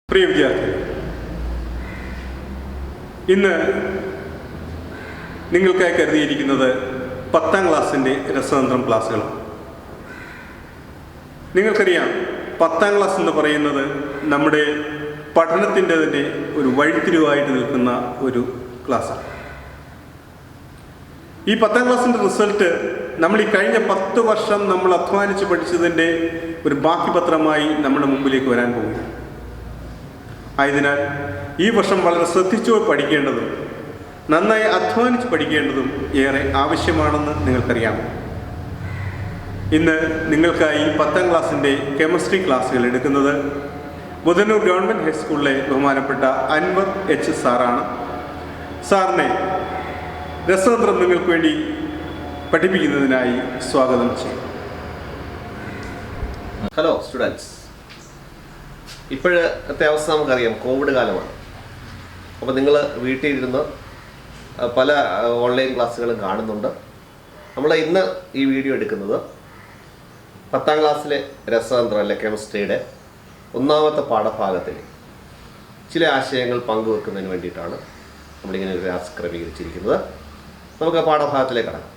പ്രിയ വിദ്യാർത്ഥികളെ, ഇന്ന് നിങ്ങൾക്കായി കരുതിയിരിക്കുന്നത് 10ാം ക്ലാസ്സിൻ്റെ രസതന്ത്രം ക്ലാസ്സുകളാണ്. നിങ്ങൾക്കറിയാം, 10ാം ക്ലാസ് എന്ന് പറയുന്നത് നമ്മുടെ പഠനത്തിൻ്റെ തന്നെ ഒരു വഴിത്തിരിവായിട്ട് നിൽക്കുന്ന ഒരു ക്ലാസ്സാണ്. ഈ 10ാം ക്ലാസ്സിൻ്റെ റിസൾട്ട് നമ്മൾ ഈ കഴിഞ്ഞ 10 വർഷം നമ്മൾ അധ്വാനിച്ച് പഠിച്ചതിൻ്റെ ഒരു ബാക്കി പത്രമായി നമ്മുടെ മുമ്പിലേക്ക് വരാൻ പോകുന്നു. ആയതിനാൽ ഈ വർഷം വളരെ ശ്രദ്ധിച്ചു പഠിക്കേണ്ടതും നന്നായി അധ്വാനിച്ച് പഠിക്കേണ്ടതും ഏറെ ആവശ്യമാണെന്ന് നിങ്ങൾക്കറിയാം. ഇന്ന് നിങ്ങൾക്കായി 10ാം ക്ലാസ്സിൻ്റെ കെമിസ്ട്രി ക്ലാസ്സുകൾ എടുക്കുന്നത് ബുധനൂർ ഗവൺമെൻറ് ഹൈസ്കൂളിലെ ബഹുമാനപ്പെട്ട അൻവർ എച്ച് സാറാണ്. സാറിനെ രസതന്ത്രം നിങ്ങൾക്ക് വേണ്ടി പഠിപ്പിക്കുന്നതിനായി സ്വാഗതം ചെയ്യും. ഹലോ സ്റ്റുഡൻസ്, ഇപ്പോഴത്തെ അവസ്ഥ നമുക്കറിയാം, കോവിഡ് കാലമാണ്. അപ്പോൾ നിങ്ങൾ വീട്ടിൽ ഇരുന്ന് പല ഓൺലൈൻ ക്ലാസ്സുകളും കാണുന്നുണ്ട്. നമ്മൾ ഇന്ന് ഈ വീഡിയോ എടുക്കുന്നത് 10ാം ക്ലാസ്സിലെ രസതന്ത്രം അല്ലെ കെമിസ്ട്രിയുടെ 1ാമത്തെ പാഠഭാഗത്തിൽ ചില ആശയങ്ങൾ പങ്കുവെക്കുന്നതിന് വേണ്ടിയിട്ടാണ് നമ്മളിങ്ങനെ ഒരു ക്ലാസ് ക്രമീകരിച്ചിരിക്കുന്നത്. നമുക്ക് ആ പാഠഭാഗത്തിലേക്ക് കടക്കാം.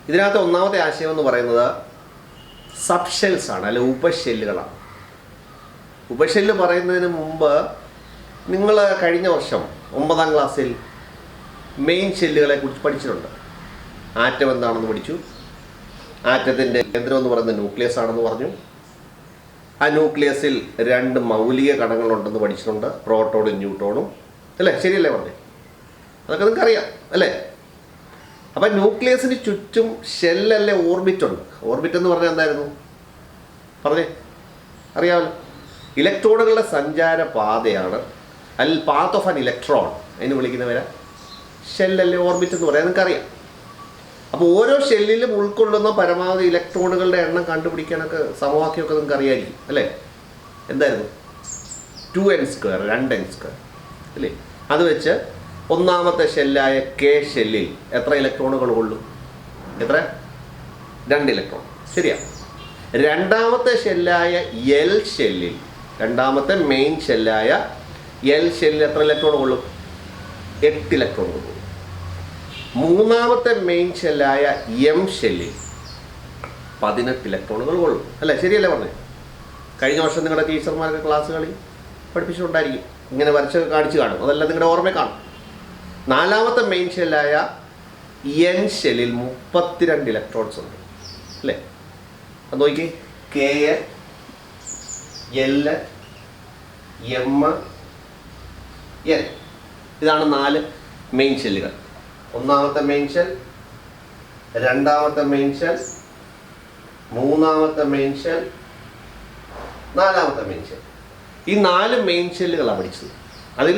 ഇതിനകത്ത് 1ാമത്തെ ആശയം എന്ന് പറയുന്നത് സബ്ഷെൽസ് ആണ്, അല്ലെ ഉപഷെല്ലുകളാണ്. ഉപഷെല്ല് പറയുന്നതിന് മുമ്പ് നിങ്ങൾ കഴിഞ്ഞ വർഷം 9ാം ക്ലാസ്സിൽ മെയിൻ ഷെല്ലുകളെ കുറിച്ച് പഠിച്ചിട്ടുണ്ട്. ആറ്റം എന്താണെന്ന് പഠിച്ചു. ആറ്റത്തിൻ്റെ കേന്ദ്രം എന്ന് പറയുന്നത് ന്യൂക്ലിയസ് ആണെന്ന് പറഞ്ഞു. ആ ന്യൂക്ലിയസിൽ 2 മൗലിക കണങ്ങളുണ്ടെന്ന് പഠിച്ചിട്ടുണ്ട്, പ്രോട്ടോണും ന്യൂട്രോണും. അല്ലേ? ശരിയല്ലേ പറഞ്ഞേ? അതൊക്കെ നിങ്ങൾക്കറിയാം അല്ലേ? അപ്പം ന്യൂക്ലിയസിന് ചുറ്റും ഷെല്ലല്ലേ ഓർബിറ്റ് ഉണ്ട്. ഓർബിറ്റ് എന്ന് പറഞ്ഞാൽ എന്തായിരുന്നു പറഞ്ഞേ? അറിയാമല്ലോ, ഇലക്ട്രോണുകളുടെ സഞ്ചാര പാതയാണ്, പാത്ത് ഓഫ് ആൻ ഇലക്ട്രോൺ അതിന് വിളിക്കുന്നവരെ ഷെല്ലല്ലേ ഓർബിറ്റ് എന്ന് പറയാൻ നിങ്ങൾക്കറിയാം. അപ്പോൾ ഓരോ ഷെല്ലിലും ഉൾക്കൊള്ളുന്ന പരമാവധി ഇലക്ട്രോണുകളുടെ എണ്ണം കണ്ടുപിടിക്കാനൊക്കെ സമവാക്യമൊക്കെ നിങ്ങൾക്ക് അറിയായിരിക്കും അല്ലേ? എന്തായിരുന്നു? 2n² 2n² അല്ലേ? അത് വെച്ച് 1ാമത്തെ ഷെല്ലായ കെ ഷെല്ലിൽ എത്ര ഇലക്ട്രോണുകൾ കൊള്ളും? എത്ര? 2 ഇലക്ട്രോൺ. ശരിയാ. 2ാമത്തെ ഷെല്ലായ എൽ ഷെല്ലിൽ, 2ാമത്തെ മെയിൻ ഷെല്ലായ എൽ ഷെല്ലിൽ എത്ര ഇലക്ട്രോൺ കൊള്ളും? 8 ഇലക്ട്രോൺ കൊള്ളും. 3ാമത്തെ മെയിൻ ഷെല്ലായ എം ഷെല്ലിൽ 18 ഇലക്ട്രോണുകൾ കൊള്ളും. അല്ലേ? ശരിയല്ലേ പറഞ്ഞത്? കഴിഞ്ഞ വർഷം നിങ്ങളുടെ ടീച്ചർമാർക്ക് ക്ലാസ്സുകളിൽ പഠിപ്പിച്ചിട്ടുണ്ടായിരിക്കും, ഇങ്ങനെ വരച്ചൊക്കെ കാണിച്ചു കാണും, അതെല്ലാം നിങ്ങളുടെ ഓർമ്മ കാണും. 4ാമത്തെ മെയിൻ ഷെല്ലായ എൻ ഷെല്ലിൽ 32 ഇലക്ട്രോൺസ് ഉണ്ട്. അല്ലേ? അത് നോക്കി, കെ എൽ എം എൻ, ഇതാണ് 4 മെയിൻ ഷെല്ലുകൾ. 1ാമത്തെ മെയിൻ ഷെൽ, 2ാമത്തെ മെയിൻ ഷെൽ, 3ാമത്തെ മെയിൻ ഷെൽ, 4ാമത്തെ മെയിൻ ഷെൽ. ഈ 4 മെയിൻ ഷെല്ലുകളാണ് പഠിച്ചത്. അതിൽ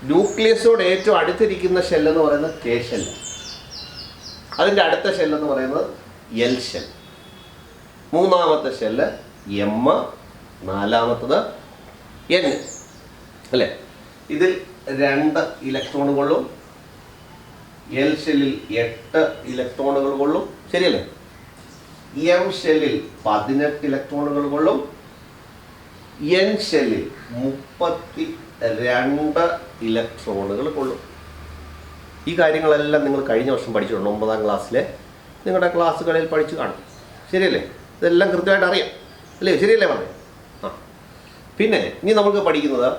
ന്യൂക്ലിയസോട് ഏറ്റവും അടുത്തിരിക്കുന്ന ഷെല്ലെന്ന് പറയുന്നത് കെ ഷെൽ, അതിൻ്റെ അടുത്ത ഷെല്ലെന്ന് പറയുന്നത് എൽ ഷെൽ, 3ാമത്തെ ഷെല്ല് എം, 4ാമത്തത് എൻ. അല്ലേ? ഇതിൽ 2 ഇലക്ട്രോണുകളും എൽ ഷെല്ലിൽ 8 ഇലക്ട്രോണുകൾ കൊള്ളും. ശരിയല്ലേ? എം ഷെല്ലിൽ 18 ഇലക്ട്രോണുകൾ കൊള്ളും. എൻ ഷെല്ലിൽ 32 ഇലക്ട്രോണുകൾ കൊള്ളും. ഈ കാര്യങ്ങളെല്ലാം നിങ്ങൾ കഴിഞ്ഞ വർഷം പഠിച്ചിട്ടുണ്ട്, 9ാം ക്ലാസ്സിലെ നിങ്ങളുടെ ക്ലാസ്സുകളിൽ പഠിച്ചു കാണും. ശരിയല്ലേ? ഇതെല്ലാം കൃത്യമായിട്ട് അറിയാം അല്ലേ? ശരിയല്ലേ പറഞ്ഞത്? ആ, പിന്നെ ഇനി നമുക്ക് പഠിക്കുന്നത്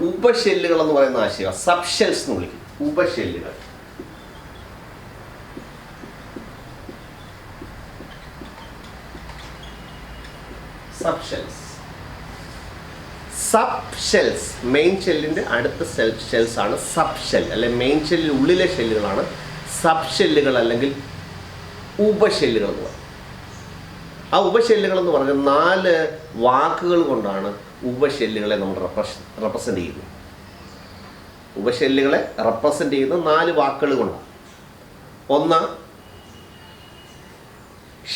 ഉപഷെല്ലുകൾ എന്ന് പറയുന്ന ആശയം, സബ്ഷെൽസ് എന്ന് വിളിക്കും. ഉപഷെല്ലുകൾ. സബ്ഷെൽസ്. സബ്ഷെൽസ്, മെയിൻ ഷെല്ലിൻ്റെ അടുത്ത ഷെൽസ് ആണ് സബ്ഷെൽ, അല്ലെ മെയിൻ ഷെല്ലിൽ ഉള്ളിലെ ഷെല്ലുകളാണ് സബ്ഷെല്ലുകൾ അല്ലെങ്കിൽ ഉപഷെല്ലുകൾ എന്ന് പറയും. ആ ഉപഷെല്ലുകൾ എന്ന് പറഞ്ഞാൽ 4 വാക്കുകൾ കൊണ്ടാണ് ഉപഷെല്ലുകളെ നമ്മൾ റെപ്രസെൻ്റ് ചെയ്യുന്നത്. ഉപഷെല്ലുകളെ റെപ്രസെൻ്റ് ചെയ്യുന്ന 4 വാക്കുകൾ കൊണ്ടാണ്. 1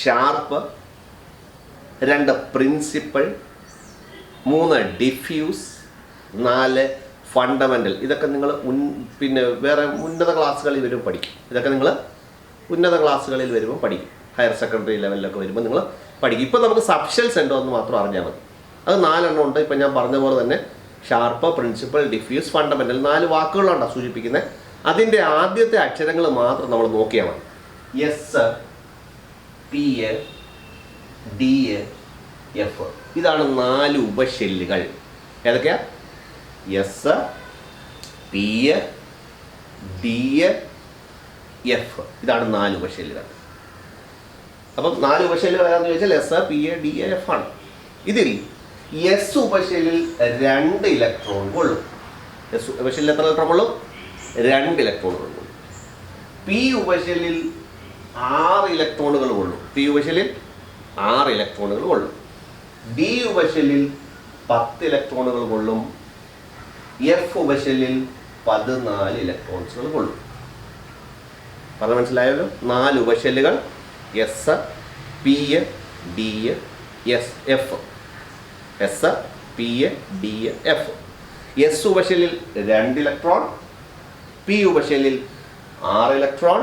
ഷാർപ്പ്, 2 പ്രിൻസിപ്പൽ, 3 ഡിഫ്യൂസ്, 4 ഫണ്ടമെൻ്റൽ. ഇതൊക്കെ നിങ്ങൾ പിന്നെ വേറെ ഉന്നത ക്ലാസ്സുകളിൽ വരുമ്പോൾ പഠിക്കും. ഇതൊക്കെ നിങ്ങൾ ഉന്നത ക്ലാസ്സുകളിൽ വരുമ്പോൾ പഠിക്കും. ഹയർ സെക്കൻഡറി ലെവലിലൊക്കെ വരുമ്പോൾ നിങ്ങൾ പഠിക്കും. ഇപ്പോൾ നമുക്ക് സബ്ഷെൽസ് ഉണ്ടോ എന്ന് മാത്രം അറിഞ്ഞാൽ മതി. അത് 4 എണ്ണം ഉണ്ട്. ഇപ്പം ഞാൻ പറഞ്ഞ പോലെ തന്നെ ഷാർപ്പ്, പ്രിൻസിപ്പൽ, ഡിഫ്യൂസ്, ഫണ്ടമെൻ്റൽ 4 വാക്കുകളാണ് സൂചിപ്പിക്കുന്നത്. അതിൻ്റെ ആദ്യത്തെ അക്ഷരങ്ങൾ മാത്രം നമ്മൾ നോക്കിയാൽ മതി. S, P, D, F. ഇതാണ് 4 ഉപശല്ലുകൾ. ഏതൊക്കെയാ? S, P, D, F. ഇതാണ് 4 ഉപശല്ലുകൾ. അപ്പം 4 ഉപശല്ലുകൾ ഏതാണെന്ന് ചോദിച്ചാൽ എസ്, പി, ഡി, എഫ് ആണ്. ഇതിൽ എസ് ഉപശല്ലിൽ 2 ഇലക്ട്രോൺ കൊള്ളും. എസ് ഉപശല്ലിൽ എത്ര ഇലക്ട്രോൺ കൊള്ളും? 2 ഇലക്ട്രോണുകൾ കൊള്ളും. പി ഉപശല്ലിൽ 6 ഇലക്ട്രോണുകൾ കൊള്ളും. പി ഉപശല്ലിൽ 6 ഇലക്ട്രോണുകൾ കൊള്ളും. ഡി ഉപശല്ലിൽ 10 ഇലക്ട്രോണുകൾ കൊള്ളും. എഫ് ഉപശല്ലിൽ 14 ഇലക്ട്രോൺസുകൾ കൊള്ളും. പറഞ്ഞ മനസ്സിലായല്ലോ? 4 ഉപശല്ലുകൾ S, P, D, S, F. S, P, D, F. S ഉപശല്ലിൽ 2 ഇലക്ട്രോൺ, പി ഉപശല്ലിൽ 6 ഇലക്ട്രോൺ,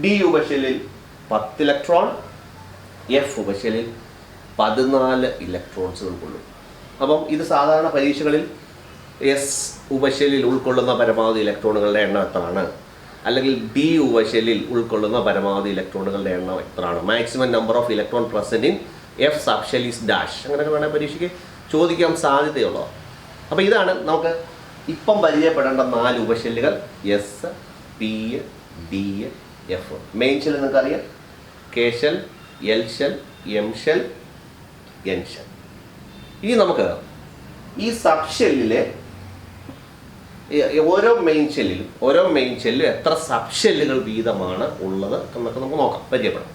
ഡി ഉപശല്ലിൽ 10 ഇലക്ട്രോൺ, എഫ് ഉപശല്ലിൽ 14 ഇലക്ട്രോൺസുകൾ കൊള്ളും. അപ്പം ഇത് സാധാരണ പരീക്ഷകളിൽ എസ് ഉപശല്ലിൽ ഉൾക്കൊള്ളുന്ന പരമാവധി ഇലക്ട്രോണുകളുടെ എണ്ണം എത്രയാണ്, അല്ലെങ്കിൽ ഡി ഉപശല്ലിൽ ഉൾക്കൊള്ളുന്ന പരമാവധി ഇലക്ട്രോണുകളുടെ എണ്ണം എത്രയാണ്, maximum number of electron present in F subshell is dash, അങ്ങനെയൊക്കെ വേണേൽ പരീക്ഷയ്ക്ക് ചോദിക്കാൻ സാധ്യതയുള്ളൂ. അപ്പോൾ ഇതാണ് നമുക്ക് ഇപ്പം പരിചയപ്പെടേണ്ട 4 ഉപശല്ലുകൾ S, P, D, F. Main shell നിങ്ങൾക്കറിയാം, K shell, L shell, M shell, N shell. ഇനി നമുക്ക് ഈ സബ്ഷെല്ലിലെ ഓരോ മെയിൻ ഷെല്ലിലും എത്ര സബ്ഷെല്ലുകൾ വീതമാണ് ഉള്ളത് എന്നൊക്കെ നമുക്ക് നോക്കാം, പരിചയപ്പെടാം.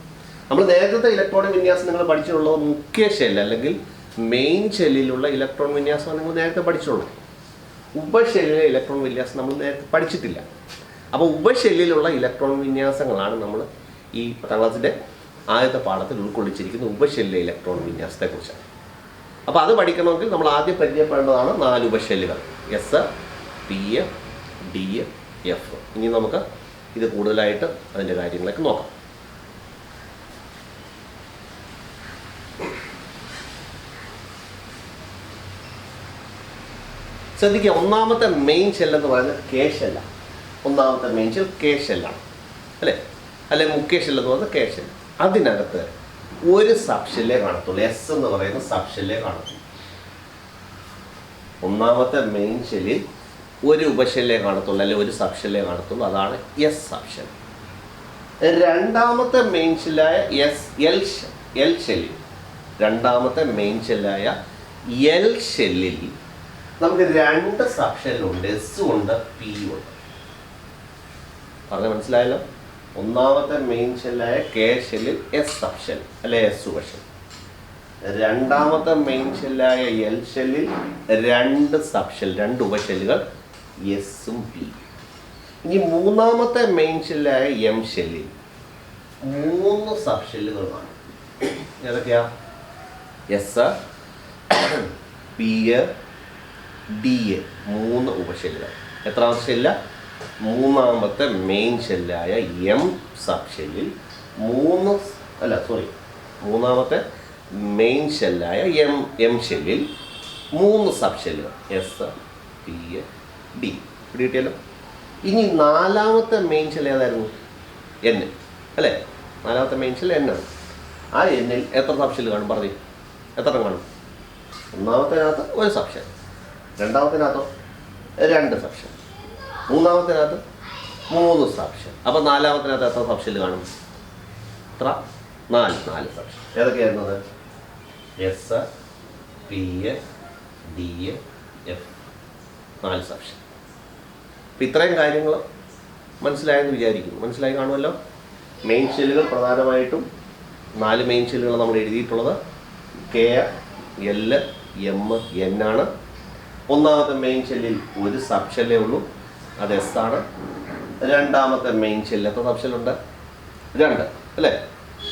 നമ്മൾ നേരത്തെ ഇലക്ട്രോണിക് വിന്യാസം നിങ്ങൾ പഠിച്ചിട്ടുള്ളത് മുഖ്യ ഷെൽ അല്ലെങ്കിൽ മെയിൻ ഷെല്ലിലുള്ള ഇലക്ട്രോൺ വിന്യാസം നിങ്ങൾ നേരത്തെ പഠിച്ചിട്ടുള്ളൂ. ഉപഷെല്ലിലെ ഇലക്ട്രോൺ വിന്യാസം നമ്മൾ നേരത്തെ പഠിച്ചിട്ടില്ല. അപ്പോൾ ഉപഷെല്ലിലുള്ള ഇലക്ട്രോൺ വിന്യാസങ്ങളാണ് നമ്മൾ ഈ 10ാം ക്ലാസ്സിൻ്റെ ആദ്യത്തെ പാഠത്തിൽ ഉൾക്കൊള്ളിച്ചിരിക്കുന്ന ഉപഷെല്ലിലെ ഇലക്ട്രോൺ വിന്യാസത്തെക്കുറിച്ചാണ്. അപ്പോൾ അത് പഠിക്കണമെങ്കിൽ നമ്മൾ ആദ്യം പരിചയപ്പെടേണ്ടതാണ് 4 ഉപഷെല്ലുകൾ എസ്, പി, ഡി, എഫ്. ഇനി നമുക്ക് ഇത് കൂടുതലായിട്ട് അതിൻ്റെ കാര്യങ്ങളൊക്കെ നോക്കാം. ശ്രദ്ധിക്കുക, ഒന്നാമത്തെ മെയിൻ ഷെൽ എന്ന് പറയുന്നത് കെ ഷെല്ലാണ്. ഒന്നാമത്തെ മെയിൻ ഷെൽ കെ ഷെല്ലാണ്, അല്ലേ? അല്ലെങ്കിൽ മുഖ്യ ഷെൽ എന്ന് പറയുന്നത് കെ ഷെൽ. അതിനകത്ത് ഒരു സബ്ഷെല്ലേ കാണത്തുള്ളൂ, എസ് എന്ന് പറയുന്ന സബ്ഷെല്ലേ കാണത്തുള്ളൂ. ഒന്നാമത്തെ മെയിൻ ഷെല്ലിൽ ഒരു ഉപഷെല്ലേ കാണത്തുള്ളൂ, അല്ലെങ്കിൽ ഒരു സബ്ഷെല്ലേ കാണത്തുള്ളൂ. അതാണ് എസ് സബ്ഷെൽ. രണ്ടാമത്തെ മെയിൻ ഷെല്ലായ എൽ ഷെല്ലിൽ, രണ്ടാമത്തെ മെയിൻ ഷെല്ലായ എൽ ഷെല്ലിൽ നമുക്ക് 2 സബ്ഷെല്ലുണ്ട്, എസ് ഉണ്ട്, പി ഉണ്ട്. പറഞ്ഞ മനസ്സിലായല്ലോ? ഒന്നാമത്തെ മെയിൻ ഷെല്ലായ കെ ഷെല്ലിൽ എസ് സബ്ഷെൽ അല്ലെ എസ് ഉപഷെൽ. രണ്ടാമത്തെ മെയിൻ ഷെല്ലായ എൽ ഷെല്ലിൽ 2 സബ്ഷെൽ, 2 ഉപഷെല്ലുകൾ എസും പി. ഇനി മൂന്നാമത്തെ മെയിൻ ഷെല്ലായ എം ഷെല്ലിൽ 3 സബ്ഷെല്ലുകളാണ്. ഏതൊക്കെയാ? S, P, D, 3 ഉപഷെല്ലുകൾ. എത്രാമത്തെ ഷെല്ല? മൂന്നാമത്തെ മെയിൻ ഷെല്ലായ എം സബ്ഷെല്ലിൽ മൂന്നാമത്തെ മെയിൻ ഷെല്ലായ എം ഷെല്ലിൽ 3 സബ്ഷെല്ലുകൾ എസ്, പി, ഡി. കിട്ടിയല്ലോ? ഇനി നാലാമത്തെ മെയിൻ ഷെൽ ഏതായിരുന്നു? എൻ, അല്ലേ? നാലാമത്തെ മെയിൻ ഷെൽ എൻ ആണ്. ആ എന്നിൽ എത്ര സബ്ഷെല്ല് കാണും? പറഞ്ഞു, എത്ര കാണും? ഒന്നാമത്തിനകത്ത് 1 സബ്ഷെൽ, രണ്ടാമത്തിനകത്തോ 2 സബ്ഷെൽ, മൂന്നാമത്തിനകത്ത് 3 സബ്ഷെൽ. അപ്പോൾ നാലാമത്തിനകത്ത് എത്ര സബ്ഷെല്ല് കാണും? എത്ര? 4 സബ്ഷെൽ. ഏതൊക്കെയായിരുന്നത്? S, P, D, F. 4 subshell. അപ്പം ഇത്രയും കാര്യങ്ങൾ മനസ്സിലായെന്ന് വിചാരിക്കുന്നു. മനസ്സിലായി കാണുമല്ലോ? മെയിൻ ഷെല്ലുകൾ പ്രധാനമായിട്ടും 4 മെയിൻ ഷെല്ലുകൾ നമ്മൾ എഴുതിയിട്ടുള്ളത് കെ, എൽ, എം, എൻ ആണ്. ഒന്നാമത്തെ മെയിൻ ഷെല്ലിൽ 1 സബ്ഷെല്ലേ ഉള്ളൂ, അത് എസ് ആണ്. രണ്ടാമത്തെ മെയിൻ ഷെല്ലിൽ എത്ര സബ്ഷെല്ലുണ്ട്? 2, അല്ലേ?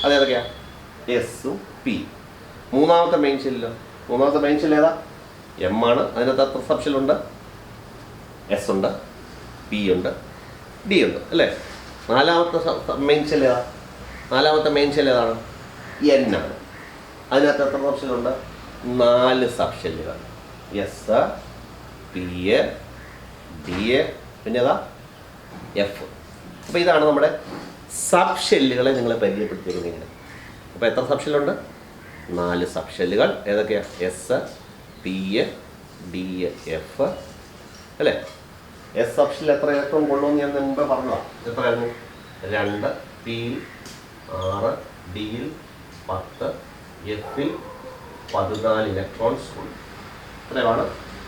അതേതൊക്കെയാ? എസും പി. മൂന്നാമത്തെ മെയിൻ ഷെല്ലിലോ? മൂന്നാമത്തെ മെയിൻ ഷെല്ല് ഏതാ? എം ആണ്. അതിനകത്ത് എത്ര സബ്ഷെല്ലുണ്ട്? എസ് ഉണ്ട്, പി ഉണ്ട്, ഡി ഉണ്ട്, അല്ലേ? നാലാമത്തെ മെയിൻ ഷെല്ല് ഏതാ? നാലാമത്തെ മെയിൻ ഷെല്ല് ഏതാണ്? എൻ ആണ്. അതിനകത്ത് എത്ര സബ്ഷെല്ലുണ്ട്? 4 സബ്ഷെല്ലുകൾ, എസ്, പി, ഡി, പിന്നെ ഏതാ, എഫ്. അപ്പോൾ ഇതാണ് നമ്മുടെ സബ്ഷെല്ലുകളെ നിങ്ങളെ പരിചയപ്പെടുത്തിയിരിക്കുന്നത് ഇങ്ങനെ. അപ്പോൾ എത്ര സബ്ഷെല്ലുണ്ട്? 4 സബ്ഷെല്ലുകൾ. ഏതൊക്കെയാണ്? എസ്, പി, ഡി, എഫ് അല്ലേ? എസ് സബ്ഷെല്ലിൽ എത്ര ഇലക്ട്രോൺ കൊള്ളുമെന്ന് ഞാൻ മുമ്പേ പറഞ്ഞതാണ്. എത്രയായിരുന്നു? 2, പിയിൽ 6, ഡിയിൽ 10, എഫിൽ 14 ഇലക്ട്രോൺസ് ഉണ്ട്. അത്രയാണ്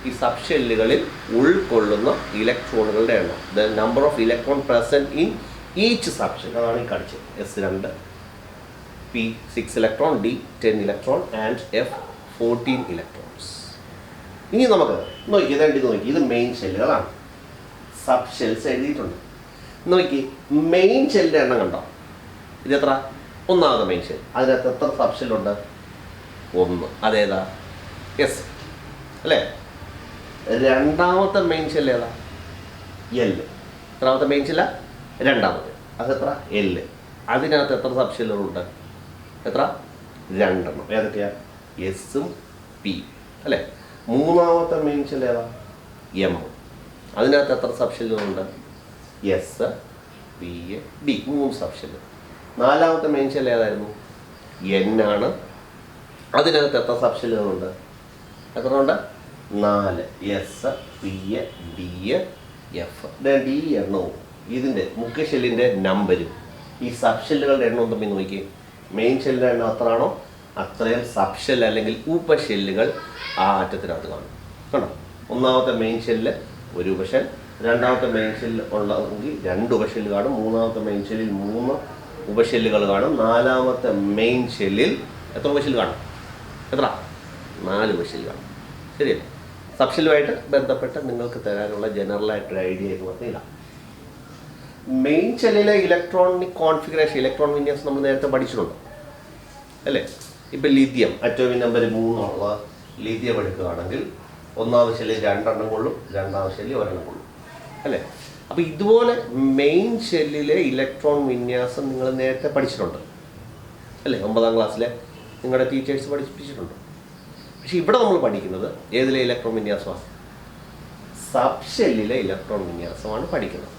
ഈ സബ്ഷെല്ലുകളിൽ ഉൾക്കൊള്ളുന്ന ഇലക്ട്രോണുകളുടെ എണ്ണം. The number of electron present in each subshell. അതാണ് ഈ കാണിച്ചത്. S2, P 6 electron, D 10 electron and F 14 electrons. ഇനി നമുക്ക് നോക്കി ഇത് മെയിൻ ഷെല്ലുകളാണ്. സബ് ഷെൽസ് എഴുതിയിട്ടുണ്ട്. നോക്കി മെയിൻ ഷെല്ലിൻ്റെ എണ്ണം കണ്ടോ? ഇതെത്ര? 1ാമത്തെ മെയിൻ ഷെൽ. അതിനകത്ത് എത്ര സബ് ഷെല്ലുണ്ട്? 1. അതേതാ? എസ് അല്ലേ? 2ാമത്തെ മെയിൻ ഷെൽ ഏതാ? എൽ. എത്രാമത്തെ മെയിൻ ഷെല്ല? 2ാമത്തെ. അതെത്ര? എൽ. അതിനകത്ത് എത്ര സബ് ഷെല്ലുകളുണ്ട്? എത്ര? 2. ഏതൊക്കെയാ? എസും പി അല്ലേ? 3ാമത്തെ മെയിൻ ഷെൽ ഏതാ? എം. അതിനകത്ത് എത്ര സബ് ഷെല്ലുകളുണ്ട്? S, P, D. 3 sub shell. 4ാമത്തെ മെയിൻ ഷെൽ ഏതായിരുന്നു? എൻ ആണ്. അതിനകത്ത് എത്ര സബ് ഷെല്ലുകളുണ്ട്? എത്ര ഉണ്ട്? 4. S, P, D, F. D എണ്ണവും ഇതിൻ്റെ മുഖ്യ ഷെല്ലിൻ്റെ നമ്പരും ഈ സബ് ഷെല്ലുകളുടെ എണ്ണവും തമ്മിൽ നോക്കി. മെയിൻ ഷെല്ലിൻ്റെ എണ്ണം എത്രയാണോ അത്രയും സബ് ഷെൽ അല്ലെങ്കിൽ ഉപഷെല്ലുകൾ ആ അറ്റത്തിനകത്ത് കാണും. കണ്ടോ? 1ാമത്തെ മെയിൻ ഷെല്ല് ഒരു ഉപഷെൽ, 2ാമത്തെ മെയിൻ ഷെല്ല് ഉള്ളതെങ്കിൽ 2 ഉപഷെല്ല് കാണും, 3ാമത്തെ മെയിൻ ഷെല്ലിൽ 3 ഉപഷെല്ലുകൾ കാണും, 4ാമത്തെ മെയിൻ ഷെല്ലിൽ എത്ര ഉപഷെല്ല് കാണും? എത്ര? 4 ഉപഷെല്ല് കാണും. ശരിയല്ലേ? സബ്ഷെല്ലുമായിട്ട് ബന്ധപ്പെട്ട് നിങ്ങൾക്ക് തരാനുള്ള ജനറലായിട്ടൊരു ഐഡിയ എന്ന് പറഞ്ഞില്ല. മെയിൻ ഷെല്ലിലെ ഇലക്ട്രോണിക് കോൺഫിഗറേഷൻ, ഇലക്ട്രോൺ വിന്യാസം നമ്മൾ നേരത്തെ പഠിച്ചിട്ടുണ്ട് അല്ലേ? ഇപ്പം ലിഥിയം അറ്റോമിക് നമ്പർ 3 ഉള്ള ലിഥിയം എടുക്കുകയാണെങ്കിൽ 1ാമത്തെ ഷെല്ലിൽ 2 എണ്ണം കൊള്ളും, 2ാമത്തെ ഷെല്ലിൽ 1 എണ്ണം കൊള്ളും അല്ലേ? അപ്പോൾ ഇതുപോലെ മെയിൻ ഷെല്ലിലെ ഇലക്ട്രോൺ വിന്യാസം നിങ്ങൾ നേരത്തെ പഠിച്ചിട്ടുണ്ട് അല്ലേ? 9ാം ക്ലാസ്സിലെ നിങ്ങളുടെ ടീച്ചേഴ്സ് പഠിപ്പിച്ചിട്ടുണ്ട്. പക്ഷെ ഇവിടെ നമ്മൾ പഠിക്കുന്നത് ഏതിലെ ഇലക്ട്രോൺ വിന്യാസമാണ്? സബ് ഷെല്ലിലെ ഇലക്ട്രോൺ വിന്യാസമാണ് പഠിക്കുന്നത്.